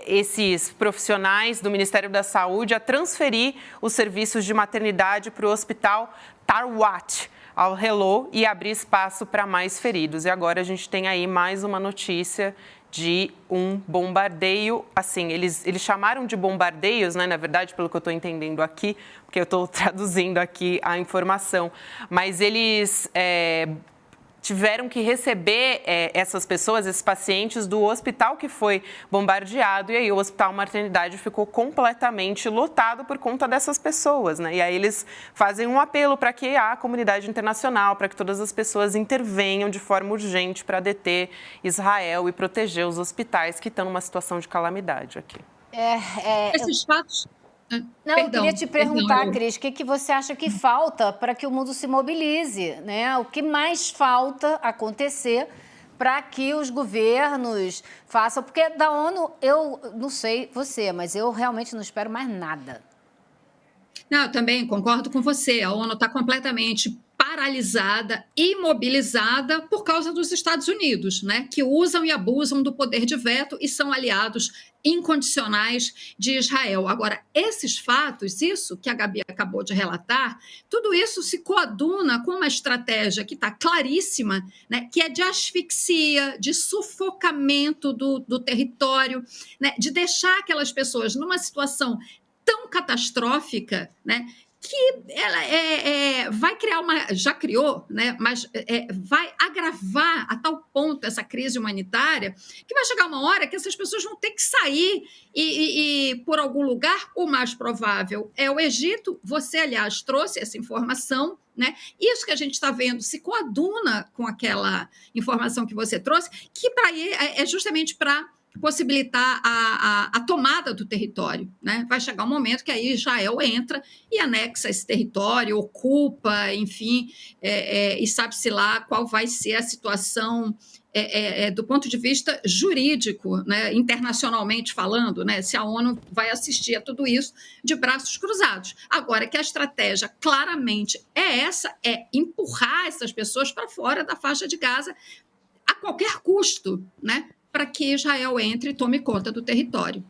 esses profissionais do Ministério da Saúde a transferir os serviços de maternidade para o hospital Tawat al-Helou e abrir espaço para mais feridos. E agora a gente tem aí mais uma notícia de um bombardeio. Assim, eles chamaram de bombardeios, né? Na verdade, pelo que eu estou entendendo aqui, porque eu estou traduzindo aqui a informação, mas eles tiveram que receber essas pessoas, esses pacientes, do hospital que foi bombardeado, e aí o hospital maternidade ficou completamente lotado por conta dessas pessoas, né? E aí eles fazem um apelo para que a comunidade internacional, para que todas as pessoas intervenham de forma urgente para deter Israel e proteger os hospitais que estão numa situação de calamidade aqui. Esses fatos... Não, eu queria te perguntar, Cris, o que você acha que falta para que o mundo se mobilize, né? O que mais falta acontecer para que os governos façam? Porque da ONU, eu não sei você, mas eu realmente não espero mais nada. Não, eu também concordo com você. A ONU está completamente paralisada, imobilizada por causa dos Estados Unidos, né? Que usam e abusam do poder de veto e são aliados incondicionais de Israel. Agora, esses fatos, isso que a Gabi acabou de relatar, tudo isso se coaduna com uma estratégia que está claríssima, né? Que é de asfixia, de sufocamento do território, né? De deixar aquelas pessoas numa situação tão catastrófica, né? Que ela vai criar já criou, né? Mas vai agravar a tal ponto essa crise humanitária que vai chegar uma hora que essas pessoas vão ter que sair e por algum lugar. O mais provável é o Egito. Você, aliás, trouxe essa informação, né? Isso que a gente está vendo se coaduna com aquela informação que você trouxe, que é justamente para possibilitar a tomada do território, né? Vai chegar um momento que aí Israel entra e anexa esse território, ocupa, enfim, e sabe-se lá qual vai ser a situação do ponto de vista jurídico, né? Internacionalmente falando, né? Se a ONU vai assistir a tudo isso de braços cruzados. Agora, que a estratégia claramente é empurrar essas pessoas para fora da faixa de Gaza a qualquer custo, né? Para que Israel entre e tome conta do território.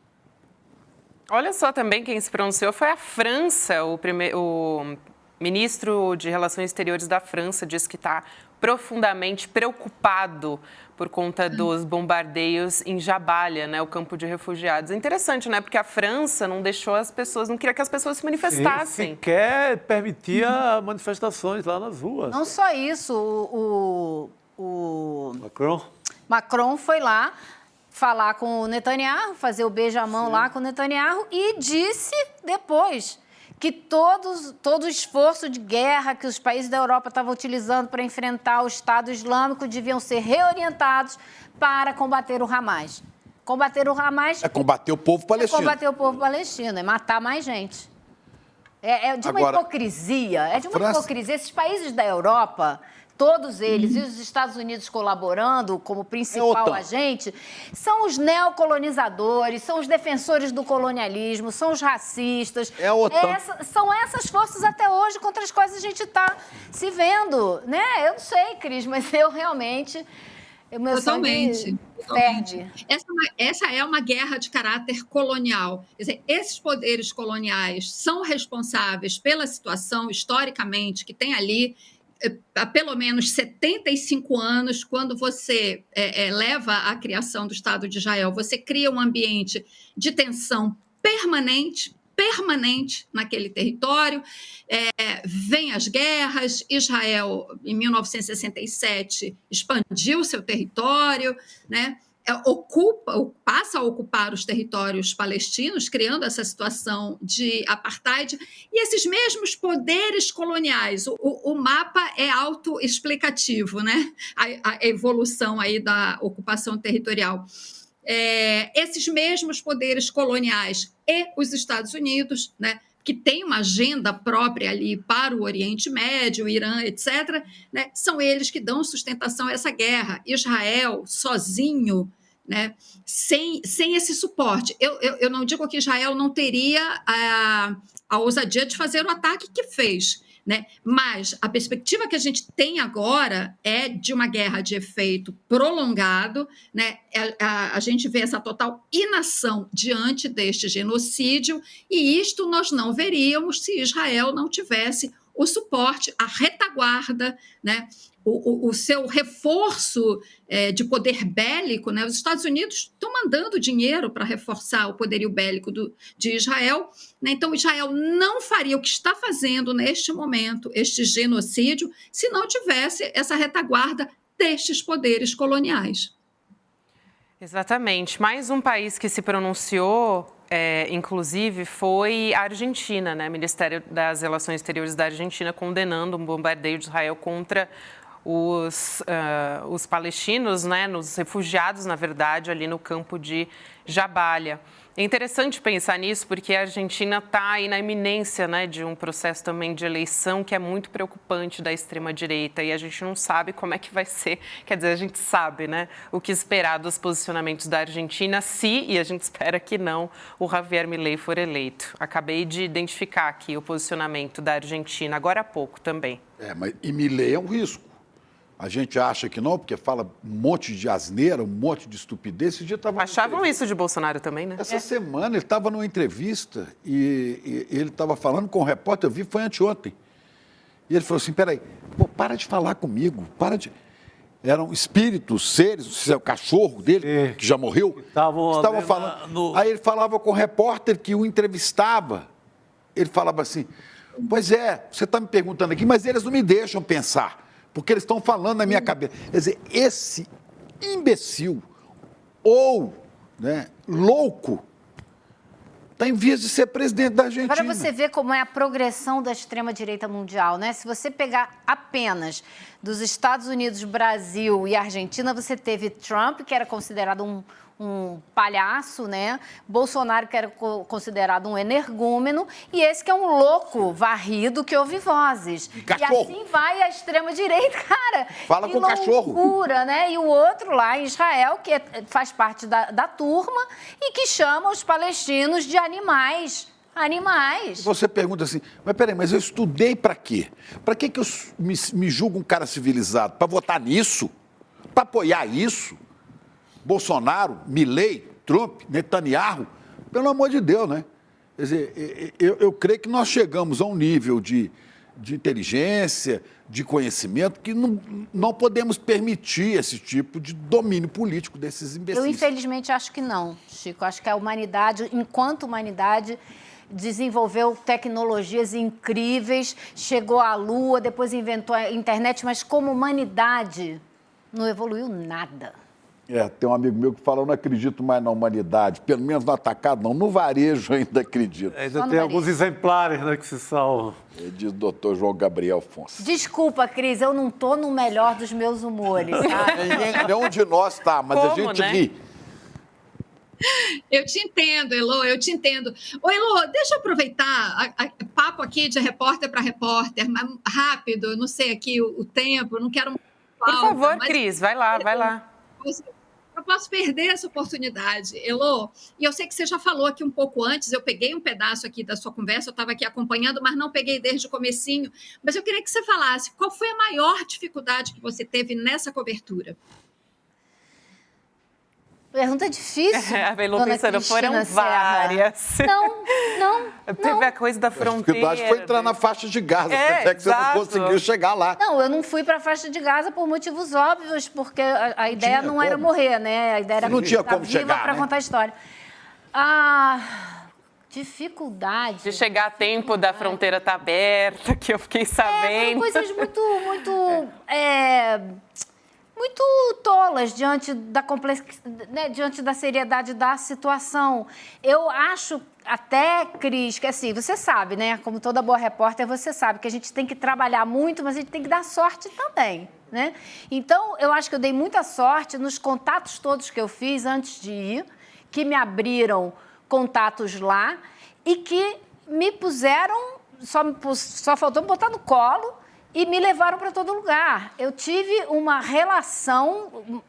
Olha só, também quem se pronunciou foi a França. O ministro de Relações Exteriores da França disse que está profundamente preocupado por conta dos bombardeios em Jabalia, né, o campo de refugiados. É interessante, né, porque a França não deixou as pessoas, não queria que as pessoas se manifestassem. Sim, quer permitir manifestações lá nas ruas. Não só isso, o Macron foi lá falar com o Netanyahu, fazer o beijamão lá com o Netanyahu e disse depois que todo o esforço de guerra que os países da Europa estavam utilizando para enfrentar o Estado Islâmico deviam ser reorientados para combater o Hamas. Combater o Hamas... É combater o povo palestino. É combater o povo palestino, é matar mais gente. É de uma hipocrisia, hipocrisia. Esses países da Europa... Todos eles, e os Estados Unidos colaborando como principal agente, são os neocolonizadores, são os defensores do colonialismo, são os racistas. É a OTAN. São essas forças até hoje contra as quais a gente está se vendo, né? Eu não sei, Cris, mas eu realmente... Totalmente. Perde. Essa é uma guerra de caráter colonial. Quer dizer, esses poderes coloniais são responsáveis pela situação, historicamente, que tem ali há pelo menos 75 anos, quando você leva à criação do Estado de Israel, você cria um ambiente de tensão permanente naquele território, vem as guerras, Israel, em 1967, expandiu seu território, né? Passa a ocupar os territórios palestinos, criando essa situação de apartheid, e esses mesmos poderes coloniais, o mapa é autoexplicativo, né? A evolução aí da ocupação territorial. Esses mesmos poderes coloniais e os Estados Unidos, né, que tem uma agenda própria ali para o Oriente Médio, o Irã, etc., né, são eles que dão sustentação a essa guerra. Israel, sozinho, né, sem esse suporte. Eu não digo que Israel não teria a ousadia de fazer o ataque que fez, né? Mas a perspectiva que a gente tem agora é de uma guerra de efeito prolongado, né? A gente vê essa total inação diante deste genocídio, e isto nós não veríamos se Israel não tivesse o suporte, a retaguarda, né? O seu reforço de poder bélico, né? Os Estados Unidos estão mandando dinheiro para reforçar o poderio bélico de Israel, né? Então, Israel não faria o que está fazendo neste momento, este genocídio, se não tivesse essa retaguarda destes poderes coloniais. Exatamente. Mais um país que se pronunciou, inclusive, foi a Argentina, né? O Ministério das Relações Exteriores da Argentina condenando um bombardeio de Israel contra os palestinos, né, nos refugiados, na verdade, ali no campo de Jabalia. É interessante pensar nisso porque a Argentina está aí na iminência, né, de um processo também de eleição que é muito preocupante da extrema-direita, e a gente não sabe como é que vai ser, quer dizer, a gente sabe, né, o que esperar dos posicionamentos da Argentina se, e a gente espera que não, o Javier Milei for eleito. Acabei de identificar aqui o posicionamento da Argentina agora há pouco também. Mas e Milei é um risco. A gente acha que não, porque fala um monte de asneira, um monte de estupidez. Esse dia achavam isso de Bolsonaro também, né? Essa semana ele estava numa entrevista e ele estava falando com um repórter, eu vi, foi anteontem. E ele falou assim, peraí, para de falar comigo, para de... Eram espíritos, seres, não sei se é o cachorro dele, que já morreu, estavam falando. Aí ele falava com o repórter que o entrevistava. Ele falava assim, pois é, você está me perguntando aqui, mas eles não me deixam pensar. Porque eles estão falando na minha cabeça. Quer dizer, esse imbecil ou, né, louco está em vias de ser presidente da Argentina. Para você ver como é a progressão da extrema-direita mundial, né? Se você pegar apenas dos Estados Unidos, Brasil e Argentina, você teve Trump, que era considerado um palhaço, né? Bolsonaro, que era considerado um energúmeno, e esse que é um louco varrido que ouve vozes. E assim vai a extrema-direita, cara. Fala com o cachorro. Loucura, né? E o outro lá em Israel, que faz parte da turma e que chama os palestinos de animais. Você pergunta assim, mas peraí, mas eu estudei para quê? Para que eu me julgo um cara civilizado? Para votar nisso? Para apoiar isso? Bolsonaro, Milei, Trump, Netanyahu, pelo amor de Deus, né? Quer dizer, eu creio que nós chegamos a um nível de inteligência, de conhecimento, que não podemos permitir esse tipo de domínio político desses imbecis. Eu, infelizmente, acho que não, Chico. Acho que a humanidade, enquanto humanidade, desenvolveu tecnologias incríveis, chegou à Lua, depois inventou a internet, mas como humanidade não evoluiu nada. Tem um amigo meu que fala, eu não acredito mais na humanidade, pelo menos no atacado não, no varejo ainda acredito. Ainda tem alguns exemplares, né, que se salvam. Diz o doutor João Gabriel Afonso. Desculpa, Cris, eu não estou no melhor dos meus humores, sabe? Nenhum de nós tá, mas a gente ri. Eu te entendo, Elô, eu te entendo. Ô, Elô, deixa eu aproveitar papo aqui de repórter para repórter, rápido, eu não sei aqui o tempo, não quero... Por favor, Cris, vai lá. Eu posso perder essa oportunidade, Elô. E eu sei que você já falou aqui um pouco antes, eu peguei um pedaço aqui da sua conversa, eu estava aqui acompanhando, mas não peguei desde o comecinho. Mas eu queria que você falasse, qual foi a maior dificuldade que você teve nessa cobertura? Pergunta difícil. A Elô pensando, foram várias. Não. Teve a coisa da fronteira. A dificuldade foi entrar na faixa de Gaza, até que você não conseguiu chegar lá. Não, eu não fui para a faixa de Gaza por motivos óbvios, porque a ideia não era morrer, né? A ideia era estar viva para contar a história. Dificuldade. De chegar a tempo da fronteira estar aberta, que eu fiquei sabendo. Coisas muito tolas diante da complexidade, né, diante da seriedade da situação. Eu acho até, Cris, que assim, você sabe, né, como toda boa repórter, você sabe que a gente tem que trabalhar muito, mas a gente tem que dar sorte também, né? Então, eu acho que eu dei muita sorte nos contatos todos que eu fiz antes de ir, que me abriram contatos lá e que me puseram, só faltou me botar no colo e me levaram para todo lugar. Eu tive uma relação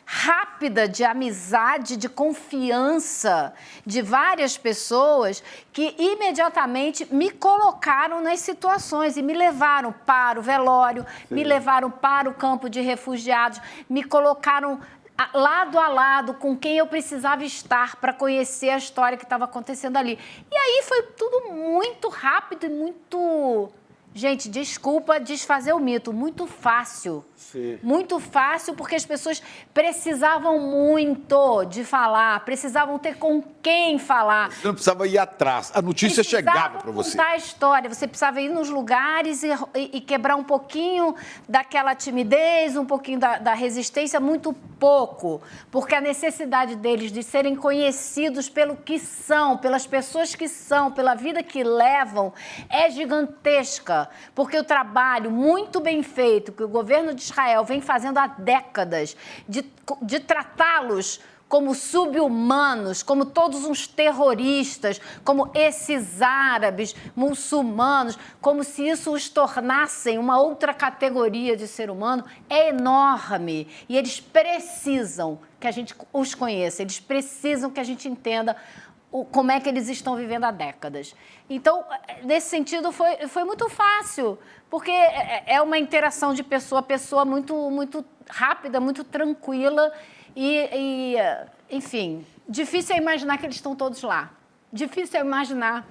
rápida de amizade, de confiança de várias pessoas que imediatamente me colocaram nas situações e me levaram para o velório, me levaram para o campo de refugiados, me colocaram lado a lado com quem eu precisava estar para conhecer a história que estava acontecendo ali. E aí foi tudo muito rápido e muito... Gente, desculpa desfazer o mito, muito fácil. Sim. Muito fácil, porque as pessoas precisavam muito de falar, precisavam ter com quem falar. Você não precisava ir atrás, a notícia chegava para você. Contar a história, você precisava ir nos lugares e quebrar um pouquinho daquela timidez, um pouquinho da resistência, muito pouco. Porque a necessidade deles de serem conhecidos pelo que são, pelas pessoas que são, pela vida que levam, é gigantesca. Porque o trabalho muito bem feito que o governo de Israel vem fazendo há décadas de tratá-los como sub-humanos, como todos uns terroristas, como esses árabes, muçulmanos, como se isso os tornassem uma outra categoria de ser humano, é enorme. E eles precisam que a gente os conheça, eles precisam que a gente entenda como é que eles estão vivendo há décadas. Então, nesse sentido, foi muito fácil, porque é uma interação de pessoa a pessoa muito rápida, muito tranquila e, enfim, difícil é imaginar que eles estão todos lá. Difícil é imaginar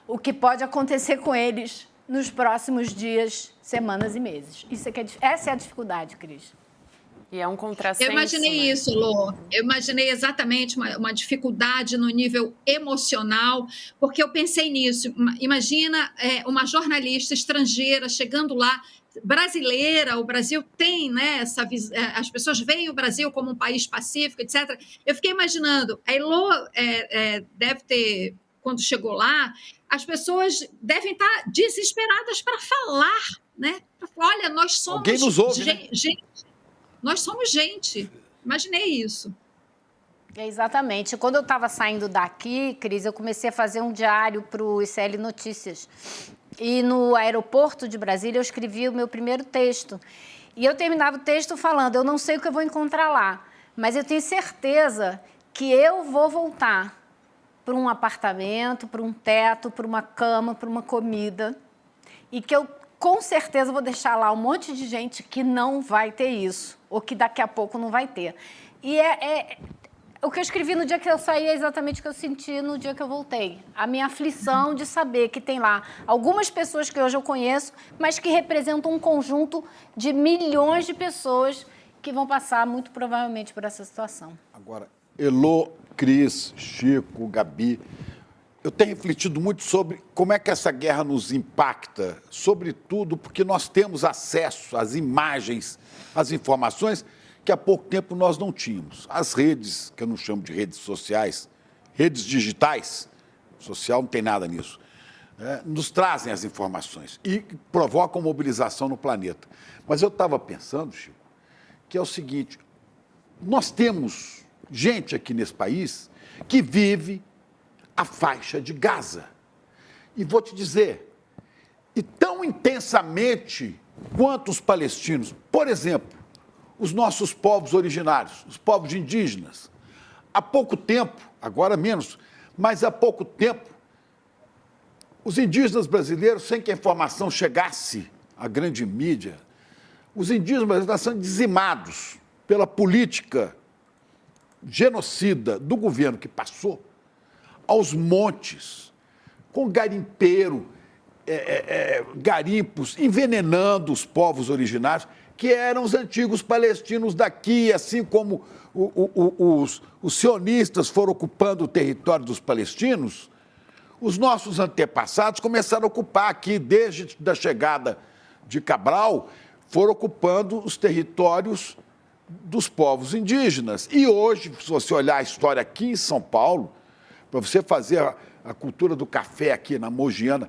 o que pode acontecer com eles nos próximos dias, semanas e meses. Essa é a dificuldade, Cris. E é um contrassenso. Eu imaginei isso, Lô. Eu imaginei exatamente uma dificuldade no nível emocional, porque eu pensei nisso. Imagina uma jornalista estrangeira chegando lá, brasileira, o Brasil tem, né, as pessoas veem o Brasil como um país pacífico, etc. Eu fiquei imaginando, a Elô deve ter, quando chegou lá, as pessoas devem estar desesperadas para falar, né? Olha, nós somos... Alguém nos ouve, né? Gente, nós somos gente. Imaginei isso. Exatamente. Quando eu estava saindo daqui, Cris, eu comecei a fazer um diário para o ICL Notícias. E no aeroporto de Brasília eu escrevi o meu primeiro texto. E eu terminava o texto falando, eu não sei o que eu vou encontrar lá, mas eu tenho certeza que eu vou voltar para um apartamento, para um teto, para uma cama, para uma comida. E que eu, com certeza, vou deixar lá um monte de gente que não vai ter isso, ou que daqui a pouco não vai ter. E o que eu escrevi no dia que eu saí é exatamente o que eu senti no dia que eu voltei. A minha aflição de saber que tem lá algumas pessoas que hoje eu conheço, mas que representam um conjunto de milhões de pessoas que vão passar, muito provavelmente, por essa situação. Agora, Elô, Cris, Chico, Gabi, eu tenho refletido muito sobre como é que essa guerra nos impacta, sobretudo porque nós temos acesso às imagens, às informações que há pouco tempo nós não tínhamos. As redes, que eu não chamo de redes sociais, redes digitais, social não tem nada nisso, nos trazem as informações e provocam mobilização no planeta. Mas eu estava pensando, Chico, que é o seguinte, nós temos gente aqui nesse país que vive a faixa de Gaza. E vou te dizer, e tão intensamente quanto os palestinos, por exemplo, os nossos povos originários, os povos indígenas. Há pouco tempo, agora menos, mas há pouco tempo, os indígenas brasileiros, sem que a informação chegasse à grande mídia, os indígenas brasileiros são dizimados pela política genocida do governo que passou, aos montes, com garimpeiro, garimpos, envenenando os povos originários, que eram os antigos palestinos daqui, assim como os sionistas foram ocupando o território dos palestinos, os nossos antepassados começaram a ocupar aqui, desde a chegada de Cabral, foram ocupando os territórios dos povos indígenas. E hoje, se você olhar a história aqui em São Paulo, para você fazer a cultura do café aqui na Mogiana,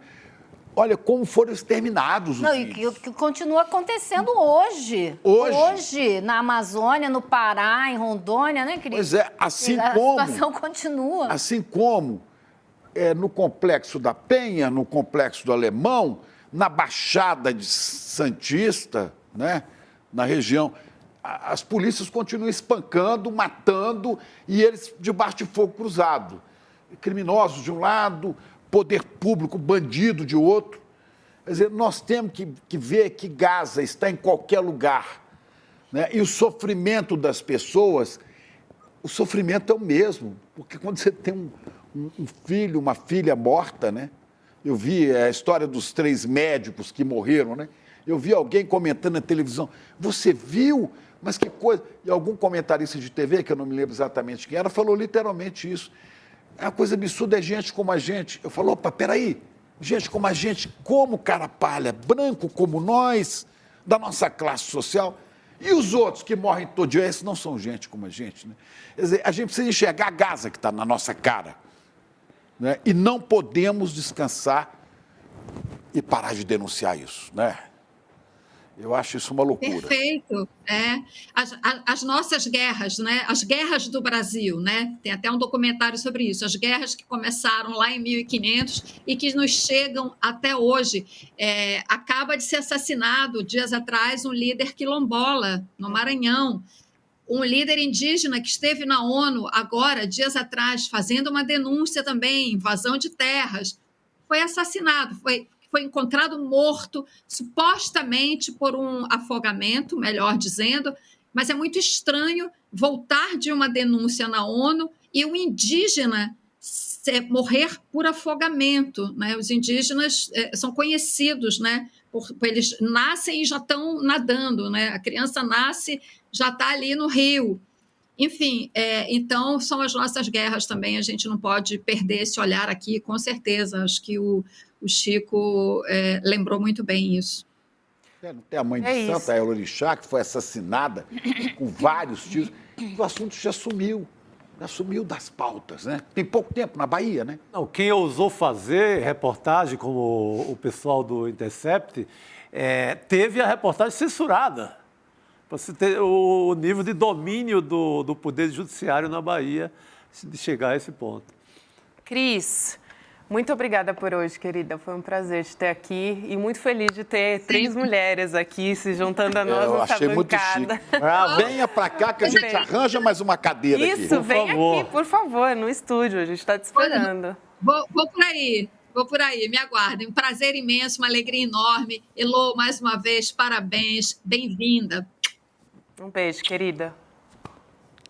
olha como foram exterminados os índios. E que continua acontecendo hoje. Hoje, na Amazônia, no Pará, em Rondônia, né, querido? Pois é, assim a como... A situação continua. Assim como no Complexo da Penha, no Complexo do Alemão, na Baixada de Santista, né? Na região. As polícias continuam espancando, matando, e eles debaixo de fogo cruzado. Criminosos de um lado, poder público, bandido de outro. Quer dizer, nós temos que ver que Gaza está em qualquer lugar, né? E o sofrimento das pessoas, o sofrimento é o mesmo, porque quando você tem um filho, uma filha morta, né? Eu vi a história dos 3 médicos que morreram, né? Eu vi alguém comentando na televisão, você viu? Mas que coisa... E algum comentarista de TV, que eu não me lembro exatamente quem era, falou literalmente isso. É uma coisa absurda, é gente como a gente. Eu falo, opa, peraí, gente como a gente, como cara palha, branco como nós, da nossa classe social, e os outros que morrem todo dia, esses não são gente como a gente, né? Quer dizer, a gente precisa enxergar a Gaza que está na nossa cara, né? E não podemos descansar e parar de denunciar isso, né? Eu acho isso uma loucura. Perfeito. As nossas guerras, né? As guerras do Brasil, né? Tem até um documentário sobre isso. As guerras que começaram lá em 1500 e que nos chegam até hoje. Acaba de ser assassinado, dias atrás, um líder quilombola no Maranhão. Um líder indígena que esteve na ONU agora, dias atrás, fazendo uma denúncia também, invasão de terras, foi assassinado, foi encontrado morto, supostamente por um afogamento, melhor dizendo, mas é muito estranho voltar de uma denúncia na ONU e o indígena morrer por afogamento, né? Os indígenas são conhecidos, né? Eles nascem e já estão nadando, né? A criança nasce, já está ali no rio. Enfim, então são as nossas guerras também, a gente não pode perder esse olhar aqui, com certeza. Acho que o Chico lembrou muito bem isso. Não tem a mãe de santo, a Elorixá, que foi assassinada com vários tiros. O assunto já sumiu das pautas, né? Tem pouco tempo na Bahia, né? Não, quem ousou fazer reportagem, como o pessoal do Intercept, teve a reportagem censurada. Para você ter o nível de domínio do poder judiciário na Bahia, de chegar a esse ponto. Cris, muito obrigada por hoje, querida. Foi um prazer te ter aqui e muito feliz de ter 3 mulheres aqui se juntando a nós nessa achei bancada. Muito chique. Venha para cá que a gente arranja mais uma cadeira aqui. Isso, vem aqui, por favor, no estúdio. A gente está te esperando. Vou por aí, me aguardem. Um prazer imenso, uma alegria enorme. Elô, mais uma vez, parabéns, bem-vinda. Um beijo, querida.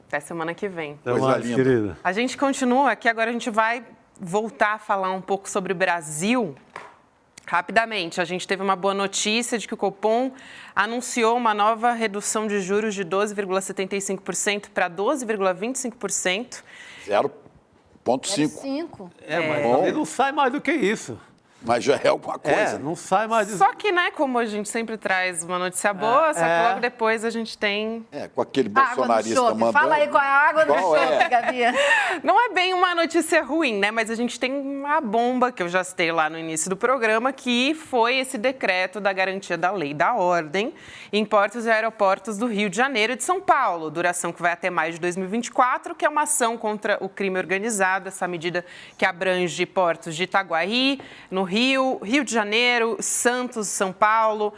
Até semana que vem. Até mais, querida. A gente continua aqui, agora a gente vai voltar a falar um pouco sobre o Brasil. Rapidamente, a gente teve uma boa notícia de que o Copom anunciou uma nova redução de juros de 12,75% para 12,25%. 0,5. Mas não sai mais do que isso. Mas já é alguma coisa. Não sai mais disso. Só que, né, como a gente sempre traz uma notícia boa, só que logo depois a gente tem... com aquele bolsonarista mandando... Fala aí com a água do chope, Gabi. Não é bem uma notícia ruim, né? Mas a gente tem uma bomba, que eu já citei lá no início do programa, que foi esse decreto da garantia da lei da ordem em portos e aeroportos do Rio de Janeiro e de São Paulo. Duração que vai até maio de 2024, que é uma ação contra o crime organizado. Essa medida que abrange portos de Itaguaí, no Rio de Janeiro, Santos, São Paulo,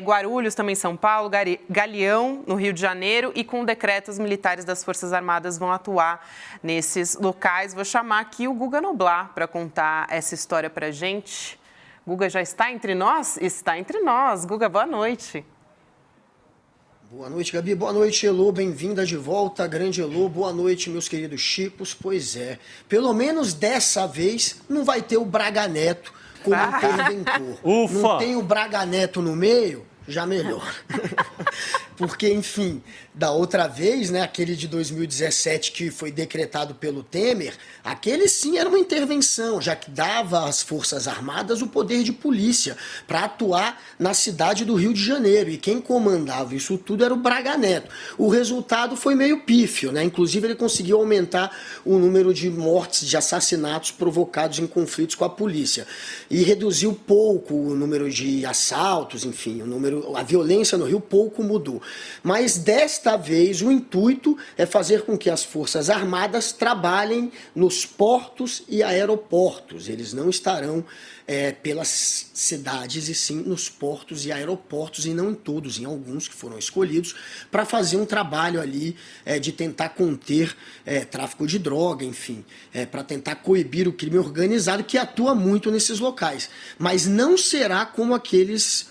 Guarulhos, também São Paulo, Galeão, no Rio de Janeiro, e com o decreto os militares das Forças Armadas vão atuar nesses locais. Vou chamar aqui o Guga Noblar para contar essa história para a gente. Guga já está entre nós? Está entre nós. Guga, boa noite. Boa noite, Gabi. Boa noite, Elô. Bem-vinda de volta, grande Elô. Boa noite, meus queridos Chicos. Pois é, pelo menos dessa vez não vai ter o Braga Neto como interventor. Ufa! Não tem o Braga Neto no meio, já melhor. Porque, enfim, da outra vez, né, aquele de 2017 que foi decretado pelo Temer, aquele sim era uma intervenção, já que dava às Forças Armadas o poder de polícia para atuar na cidade do Rio de Janeiro. E quem comandava isso tudo era o Braga Neto. O resultado foi meio pífio, né? Inclusive ele conseguiu aumentar o número de mortes, de assassinatos provocados em conflitos com a polícia. E reduziu pouco o número de assaltos, enfim, a violência no Rio pouco mudou. mas desta vez o intuito é fazer com que as Forças Armadas trabalhem nos portos e aeroportos. Eles não estarão pelas cidades e sim nos portos e aeroportos, e não em todos, em alguns que foram escolhidos, para fazer um trabalho ali de tentar conter tráfico de droga, enfim, para tentar coibir o crime organizado que atua muito nesses locais. Mas não será como aquelas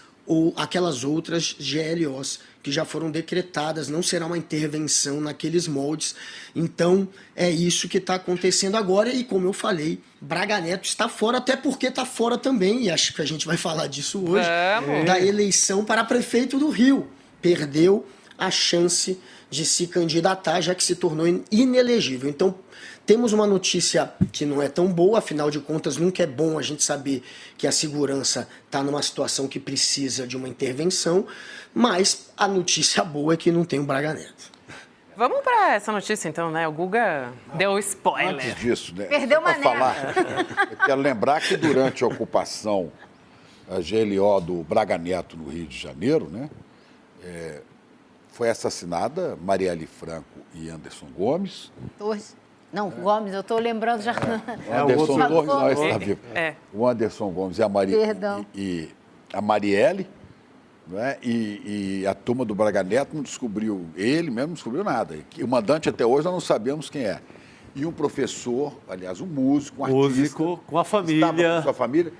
outras GLOs que já foram decretadas, não será uma intervenção naqueles moldes. Então, é isso que está acontecendo agora, e como eu falei, Braga Neto está fora, até porque está fora também, e acho que a gente vai falar disso hoje, da eleição para prefeito do Rio. Perdeu a chance de se candidatar, já que se tornou inelegível. Então, temos uma notícia que não é tão boa, afinal de contas, nunca é bom a gente saber que a segurança está numa situação que precisa de uma intervenção, mas a notícia boa é que não tem o Braga Neto. Vamos para essa notícia, então, né? O Guga deu spoiler. Antes disso, né? Perdeu uma falar, eu quero lembrar que durante a ocupação a GLO do Braga Neto no Rio de Janeiro, né? Foi assassinada Marielle Franco e Anderson Gomes. Não, Gomes, eu estou lembrando já. Anderson Gomes, não, esse está vivo. O Anderson Gomes e a Marielle, né? E a turma do Braga Neto não descobriu, ele mesmo não descobriu nada. O mandante até hoje nós não sabemos quem é. E um professor, aliás, um músico, um artista. Com a família. Estava com sua família.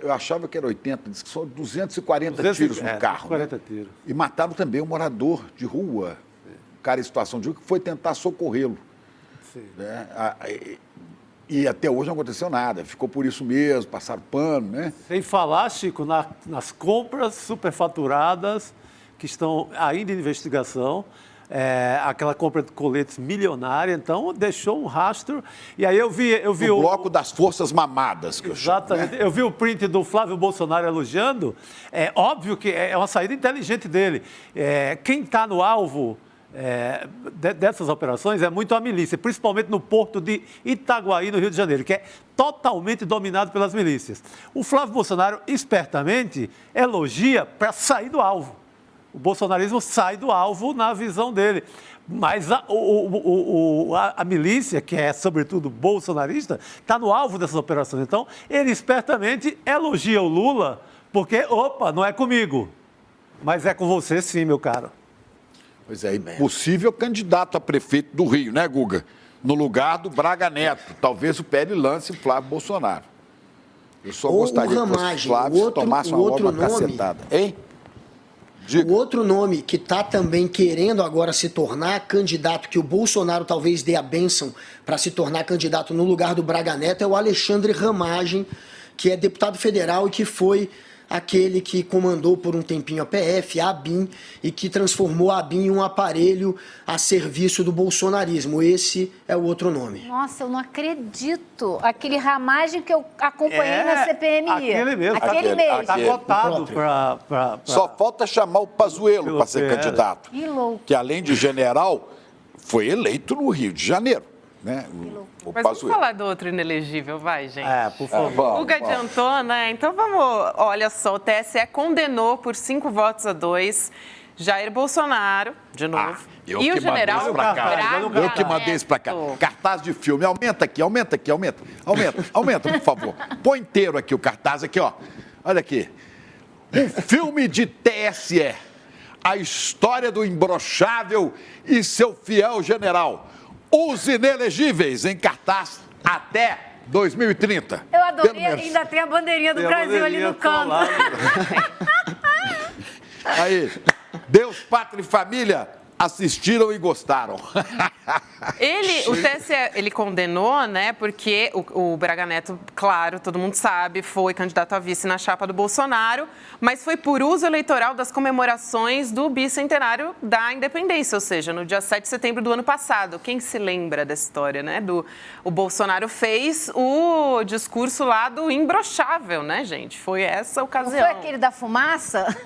Eu achava que era 80, disse que são 240 tiros no carro. 240 tiros. E mataram também um morador de rua, um cara em situação de rua, que foi tentar socorrê-lo. Né? E até hoje não aconteceu nada, ficou por isso mesmo, passaram pano, né? Sem falar, Chico, nas compras superfaturadas que estão ainda em investigação, aquela compra de coletes milionária, então deixou um rastro. E aí eu vi o bloco das forças mamadas, que eu chamo. Exatamente. Eu vi o print do Flávio Bolsonaro elogiando. É óbvio que é uma saída inteligente dele. Quem está no alvo dessas operações é muito a milícia, principalmente no porto de Itaguaí, no Rio de Janeiro, que é totalmente dominado pelas milícias. O Flávio Bolsonaro, espertamente, elogia para sair do alvo. O bolsonarismo sai do alvo na visão dele. Mas a milícia, que é sobretudo bolsonarista, está no alvo dessas operações. Então, ele espertamente elogia o Lula, porque, não é comigo, mas é com você sim, meu caro. Pois é, possível candidato a prefeito do Rio, né, Guga? No lugar do Braga Neto. Talvez o Pérez lance Flávio Bolsonaro. Eu só gostaria que o Flávio tomasse uma cacetada. Hein? O outro nome que está também querendo agora se tornar candidato, que o Bolsonaro talvez dê a bênção para se tornar candidato no lugar do Braga Neto, é o Alexandre Ramagem, que é deputado federal e que foi aquele que comandou por um tempinho a PF, a ABIN, e que transformou a ABIN em um aparelho a serviço do bolsonarismo. Esse é o outro nome. Nossa, eu não acredito. Aquele Ramagem que eu acompanhei na CPMI. Aquele mesmo. Aquele mesmo. Está votado para... Só falta chamar o Pazuello para ser candidato. Que louco. Que além de general, foi eleito no Rio de Janeiro. Né? Mas vamos falar do outro inelegível, vai, gente. Por favor. O Guga adiantou, né? Então vamos, olha só, o TSE condenou por 5-2 Jair Bolsonaro, de novo, e o general Braga Neto. Eu que mandei isso pra cá. Cartaz de filme, aumenta aqui, aumenta, por favor. Põe inteiro aqui o cartaz, aqui, ó. Olha aqui. Um filme de TSE. A história do imbrochável e seu fiel general. Os inelegíveis em cartaz até 2030. Eu adorei, ainda tem a bandeirinha do Brasil ali no canto. Aí, Deus, Pátria e Família assistiram e gostaram. O TSE, ele condenou, né, porque o Braga Neto, claro, todo mundo sabe, foi candidato a vice na chapa do Bolsonaro, mas foi por uso eleitoral das comemorações do bicentenário da independência, ou seja, no dia 7 de setembro do ano passado. Quem se lembra dessa história, né? O Bolsonaro fez o discurso lá do imbrochável, né, gente? Foi essa ocasião. Não foi aquele da fumaça?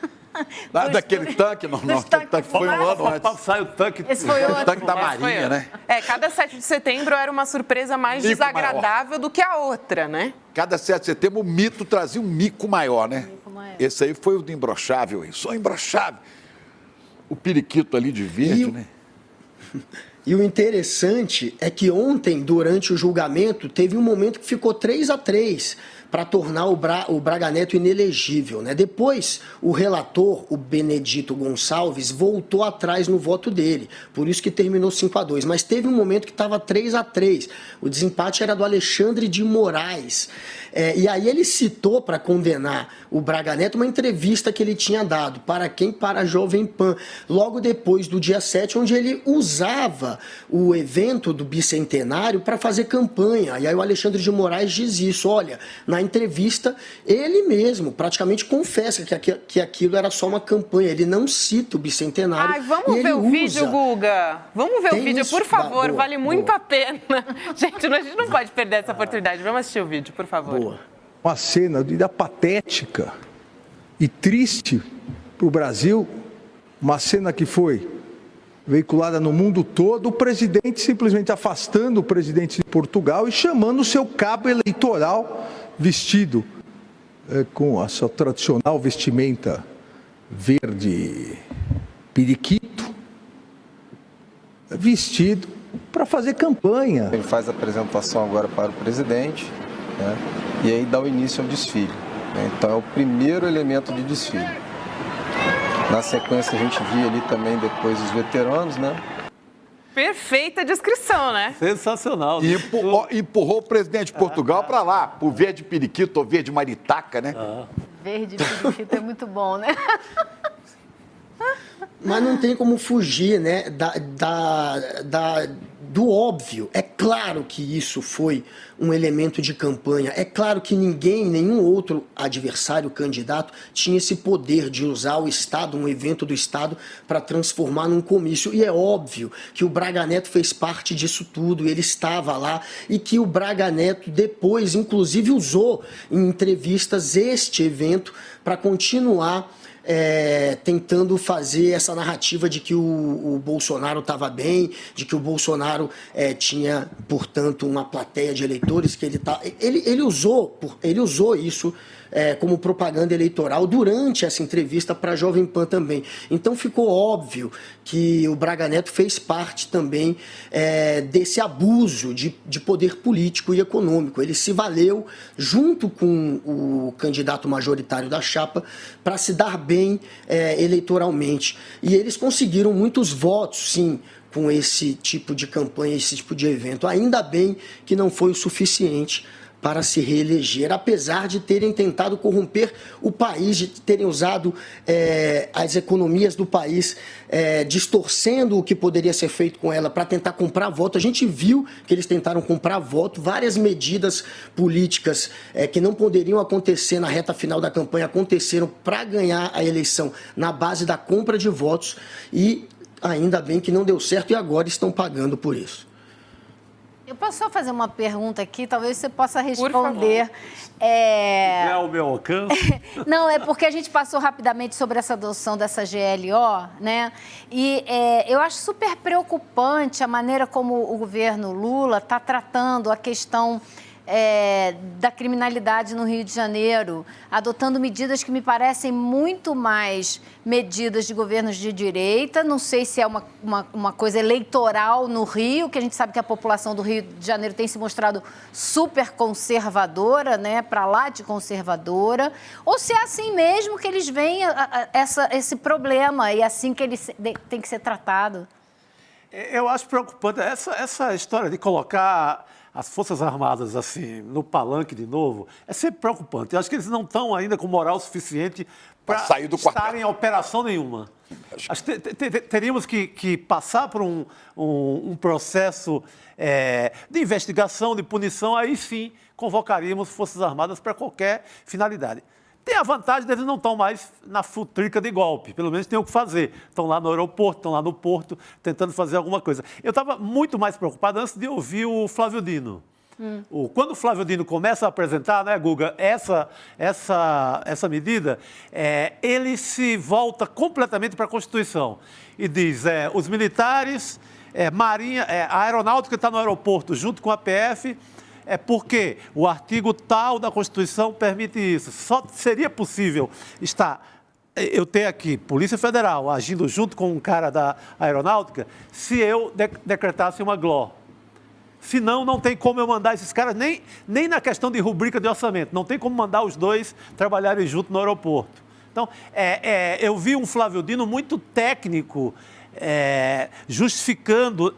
Daquele tanque, não, aquele tanque foi um ano antes. Sai o tanque. Esse foi o tanque da Marinha, né? Cada 7 de setembro era uma surpresa mais desagradável do que a outra, né? Cada 7 de setembro o mito trazia um mico maior, né? Esse aí foi o do imbrochável, só imbrochável. o periquito ali de verde, né? E o interessante é que ontem, durante o julgamento, teve um momento que ficou 3-3 para tornar o Braga Neto inelegível, né? Depois, o relator, o Benedito Gonçalves, voltou atrás no voto dele, por isso que terminou 5-2. Mas teve um momento que estava 3-3. O desempate era do Alexandre de Moraes. E aí ele citou, para condenar o Braga Neto, uma entrevista que ele tinha dado. Para quem? Para a Jovem Pan. Logo depois do dia 7, onde ele usava o evento do bicentenário para fazer campanha. E aí o Alexandre de Moraes diz isso. Olha, na entrevista, ele mesmo praticamente confessa que aquilo era só uma campanha. Ele não cita o bicentenário. Ai, vamos ver o vídeo, Guga. Vamos ver o vídeo, por favor. Boa, vale muito a pena. Gente, a gente não pode perder essa oportunidade. Vamos assistir o vídeo, por favor. Uma cena de vida patética e triste para o Brasil, uma cena que foi veiculada no mundo todo, o presidente simplesmente afastando o presidente de Portugal e chamando o seu cabo eleitoral vestido com a sua tradicional vestimenta verde periquito, vestido para fazer campanha. Ele faz a apresentação agora para o presidente, né, e aí dá o início ao desfile. Né, então é o primeiro elemento de desfile. Na sequência a gente via ali também depois os veteranos, né? Perfeita descrição, né? Sensacional. E empurrou o presidente de Portugal para lá, pro verde periquito ou verde maritaca, né? Verde periquito é muito bom, né? Mas não tem como fugir, né, do óbvio. É claro que isso foi um elemento de campanha. É claro que nenhum outro adversário, candidato, tinha esse poder de usar o Estado, um evento do Estado, para transformar num comício. E é óbvio que o Braga Neto fez parte disso tudo, ele estava lá, e que o Braga Neto depois, inclusive, usou em entrevistas este evento para continuar tentando fazer essa narrativa de que o Bolsonaro estava bem, de que o Bolsonaro tinha, portanto, uma plateia de eleitores, que ele usou isso como propaganda eleitoral durante essa entrevista para a Jovem Pan também. Então ficou óbvio que o Braga Neto fez parte também desse abuso de poder político e econômico. Ele se valeu, junto com o candidato majoritário da chapa, para se dar bem eleitoralmente. E eles conseguiram muitos votos, sim, com esse tipo de campanha, esse tipo de evento. Ainda bem que não foi o suficiente para se reeleger, apesar de terem tentado corromper o país, de terem usado as economias do país, distorcendo o que poderia ser feito com ela para tentar comprar voto. A gente viu que eles tentaram comprar voto, várias medidas políticas que não poderiam acontecer na reta final da campanha aconteceram para ganhar a eleição na base da compra de votos, e ainda bem que não deu certo e agora estão pagando por isso. Eu posso só fazer uma pergunta aqui, talvez você possa responder. É o meu alcance? Não, é porque a gente passou rapidamente sobre essa adoção dessa GLO, né? E eu acho super preocupante a maneira como o governo Lula está tratando a questão da criminalidade no Rio de Janeiro, adotando medidas que me parecem muito mais medidas de governos de direita. Não sei se é uma coisa eleitoral no Rio, que a gente sabe que a população do Rio de Janeiro tem se mostrado super conservadora, né, para lá de conservadora, ou se é assim mesmo que eles veem esse problema e assim que ele tem que ser tratado. Eu acho preocupante essa história de colocar as Forças Armadas, assim, no palanque de novo, é sempre preocupante. Eu acho que eles não estão ainda com moral suficiente para estarem em operação nenhuma. Acho que teríamos que passar por um processo de investigação, de punição, aí sim convocaríamos Forças Armadas para qualquer finalidade. Tem a vantagem de eles não estão mais na futrica de golpe, pelo menos tem o que fazer. Estão lá no aeroporto, estão lá no porto, tentando fazer alguma coisa. Eu estava muito mais preocupado antes de ouvir o Flávio Dino. Quando o Flávio Dino começa a apresentar, né, Guga, essa medida, ele se volta completamente para a Constituição e diz, os militares, Marinha, a aeronáutica está no aeroporto junto com a PF, porque o artigo tal da Constituição permite isso. Só seria possível estar eu ter aqui Polícia Federal agindo junto com um cara da aeronáutica se eu decretasse uma GLO. Senão, não tem como eu mandar esses caras, nem na questão de rubrica de orçamento, não tem como mandar os dois trabalharem junto no aeroporto. Então, eu vi um Flávio Dino muito técnico, justificando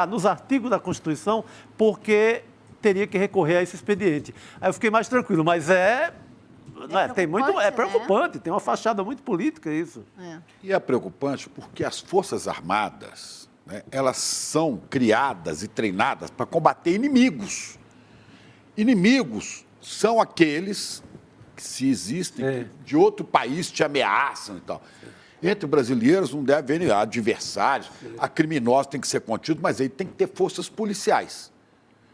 nos artigos da Constituição porque teria que recorrer a esse expediente. Aí eu fiquei mais tranquilo, mas é preocupante, tem uma fachada muito política isso. E é preocupante porque as Forças Armadas, né, elas são criadas e treinadas para combater inimigos. Inimigos são aqueles que, se existem, de outro país te ameaçam e tal. Entre brasileiros não deve haver adversários, a criminosos tem que ser contido, mas aí tem que ter forças policiais,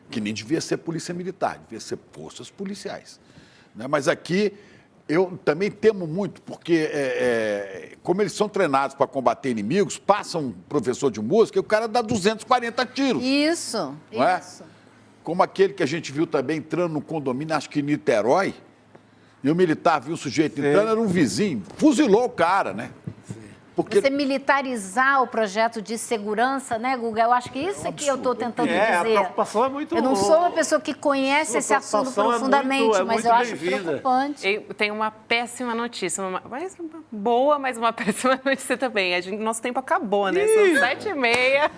que nem devia ser polícia militar, devia ser forças policiais. Né? Mas aqui eu também temo muito, porque como eles são treinados para combater inimigos, passa um professor de música e o cara dá 240 tiros. Isso, não é? Como aquele que a gente viu também entrando no condomínio, acho que em Niterói, e o militar viu o sujeito entrando, era um vizinho, fuzilou o cara, né? Porque... Você militarizar o projeto de segurança, né, Guga? Eu acho que isso é que eu estou tentando dizer. A preocupação é muito... Eu não sou uma pessoa que conhece esse assunto profundamente, mas eu acho preocupante. Eu tenho uma péssima notícia, uma boa, mas uma péssima notícia também. Nosso tempo acabou, né? São 7h30.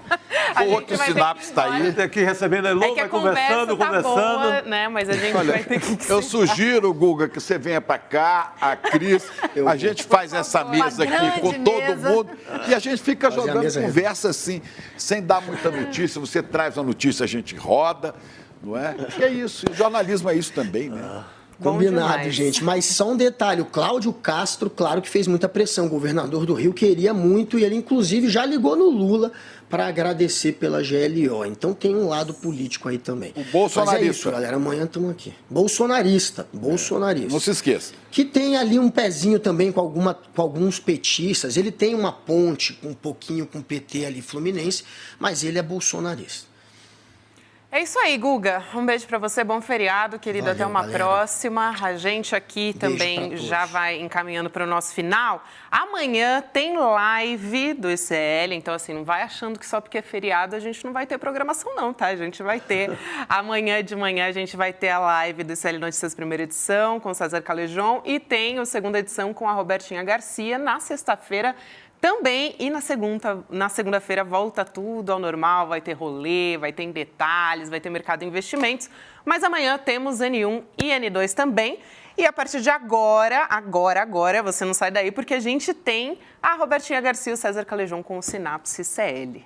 Outro Sinapse está aí. Aqui recebendo a Elô, vai conversando. Boa, né? Mas a gente vai ter que... Eu sugiro, Guga, que você venha para cá, a Cris, a gente faz essa mesa aqui com todo mundo, e a gente fica jogando conversa assim, sem dar muita notícia. Você traz uma notícia, a gente roda, não é? E é isso, e jornalismo é isso também, né? Combinado, gente. Mas só um detalhe, o Cláudio Castro, claro que fez muita pressão, o governador do Rio queria muito, e ele inclusive já ligou no Lula para agradecer pela GLO. Então tem um lado político aí também. O bolsonarista. Mas é isso, galera. Amanhã estamos aqui. Bolsonarista. Não se esqueça. Que tem ali um pezinho também com alguns petistas. Ele tem uma ponte um pouquinho com o PT ali fluminense, mas ele é bolsonarista. É isso aí, Guga. Um beijo para você, bom feriado, querido. Valeu, até uma galera. próxima. A gente aqui também já vai encaminhando para o nosso final. Amanhã tem live do ICL, então assim, não vai achando que só porque é feriado a gente não vai ter programação não, tá? A gente vai ter. Amanhã de manhã a gente vai ter a live do ICL Notícias primeira edição com o César Calejon e tem a segunda edição com a Robertinha Garcia na sexta-feira também, e na segunda-feira volta tudo ao normal, vai ter rolê, vai ter em detalhes, vai ter mercado de investimentos, mas amanhã temos N1 e N2 também, e a partir de agora, você não sai daí, porque a gente tem a Robertinha Garcia e o César Calejon com o Sinapse CL.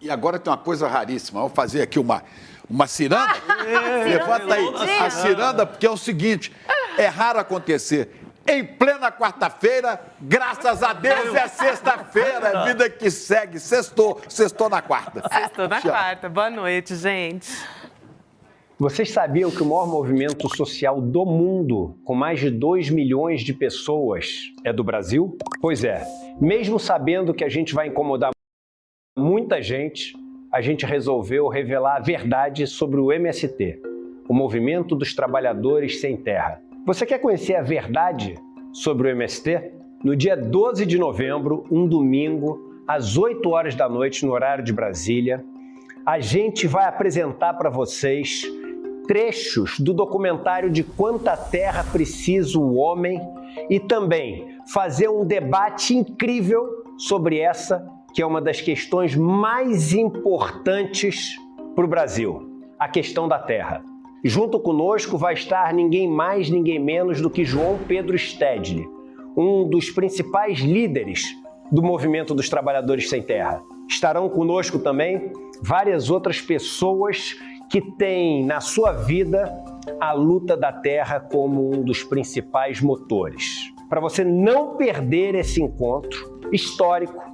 E agora tem uma coisa raríssima, vamos fazer aqui uma ciranda, levanta aí, a ciranda, porque é o seguinte, é raro acontecer. Em plena quarta-feira, graças a Deus, é sexta-feira, vida que segue, sextou na quarta. Sextou na quarta, boa noite, gente. Vocês sabiam que o maior movimento social do mundo, com mais de 2 milhões de pessoas, é do Brasil? Pois é, mesmo sabendo que a gente vai incomodar muita gente, a gente resolveu revelar a verdade sobre o MST, o Movimento dos Trabalhadores Sem Terra. Você quer conhecer a verdade sobre o MST? No dia 12 de novembro, um domingo, às 8 horas da noite, no horário de Brasília, a gente vai apresentar para vocês trechos do documentário De Quanta Terra Precisa o Homem e também fazer um debate incrível sobre essa, que é uma das questões mais importantes para o Brasil, a questão da terra. Junto conosco vai estar ninguém mais, ninguém menos do que João Pedro Stedley, um dos principais líderes do Movimento dos Trabalhadores Sem Terra. Estarão conosco também várias outras pessoas que têm na sua vida a luta da terra como um dos principais motores. Para você não perder esse encontro histórico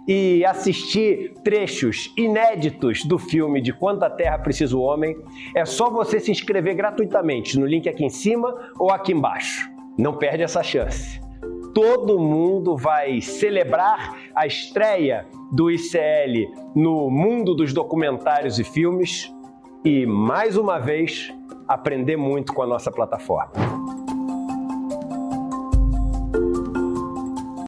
e assistir trechos inéditos do filme De Quanta Terra Precisa o Homem, é só você se inscrever gratuitamente no link aqui em cima ou aqui embaixo. Não perde essa chance. Todo mundo vai celebrar a estreia do ICL no mundo dos documentários e filmes e, mais uma vez, aprender muito com a nossa plataforma.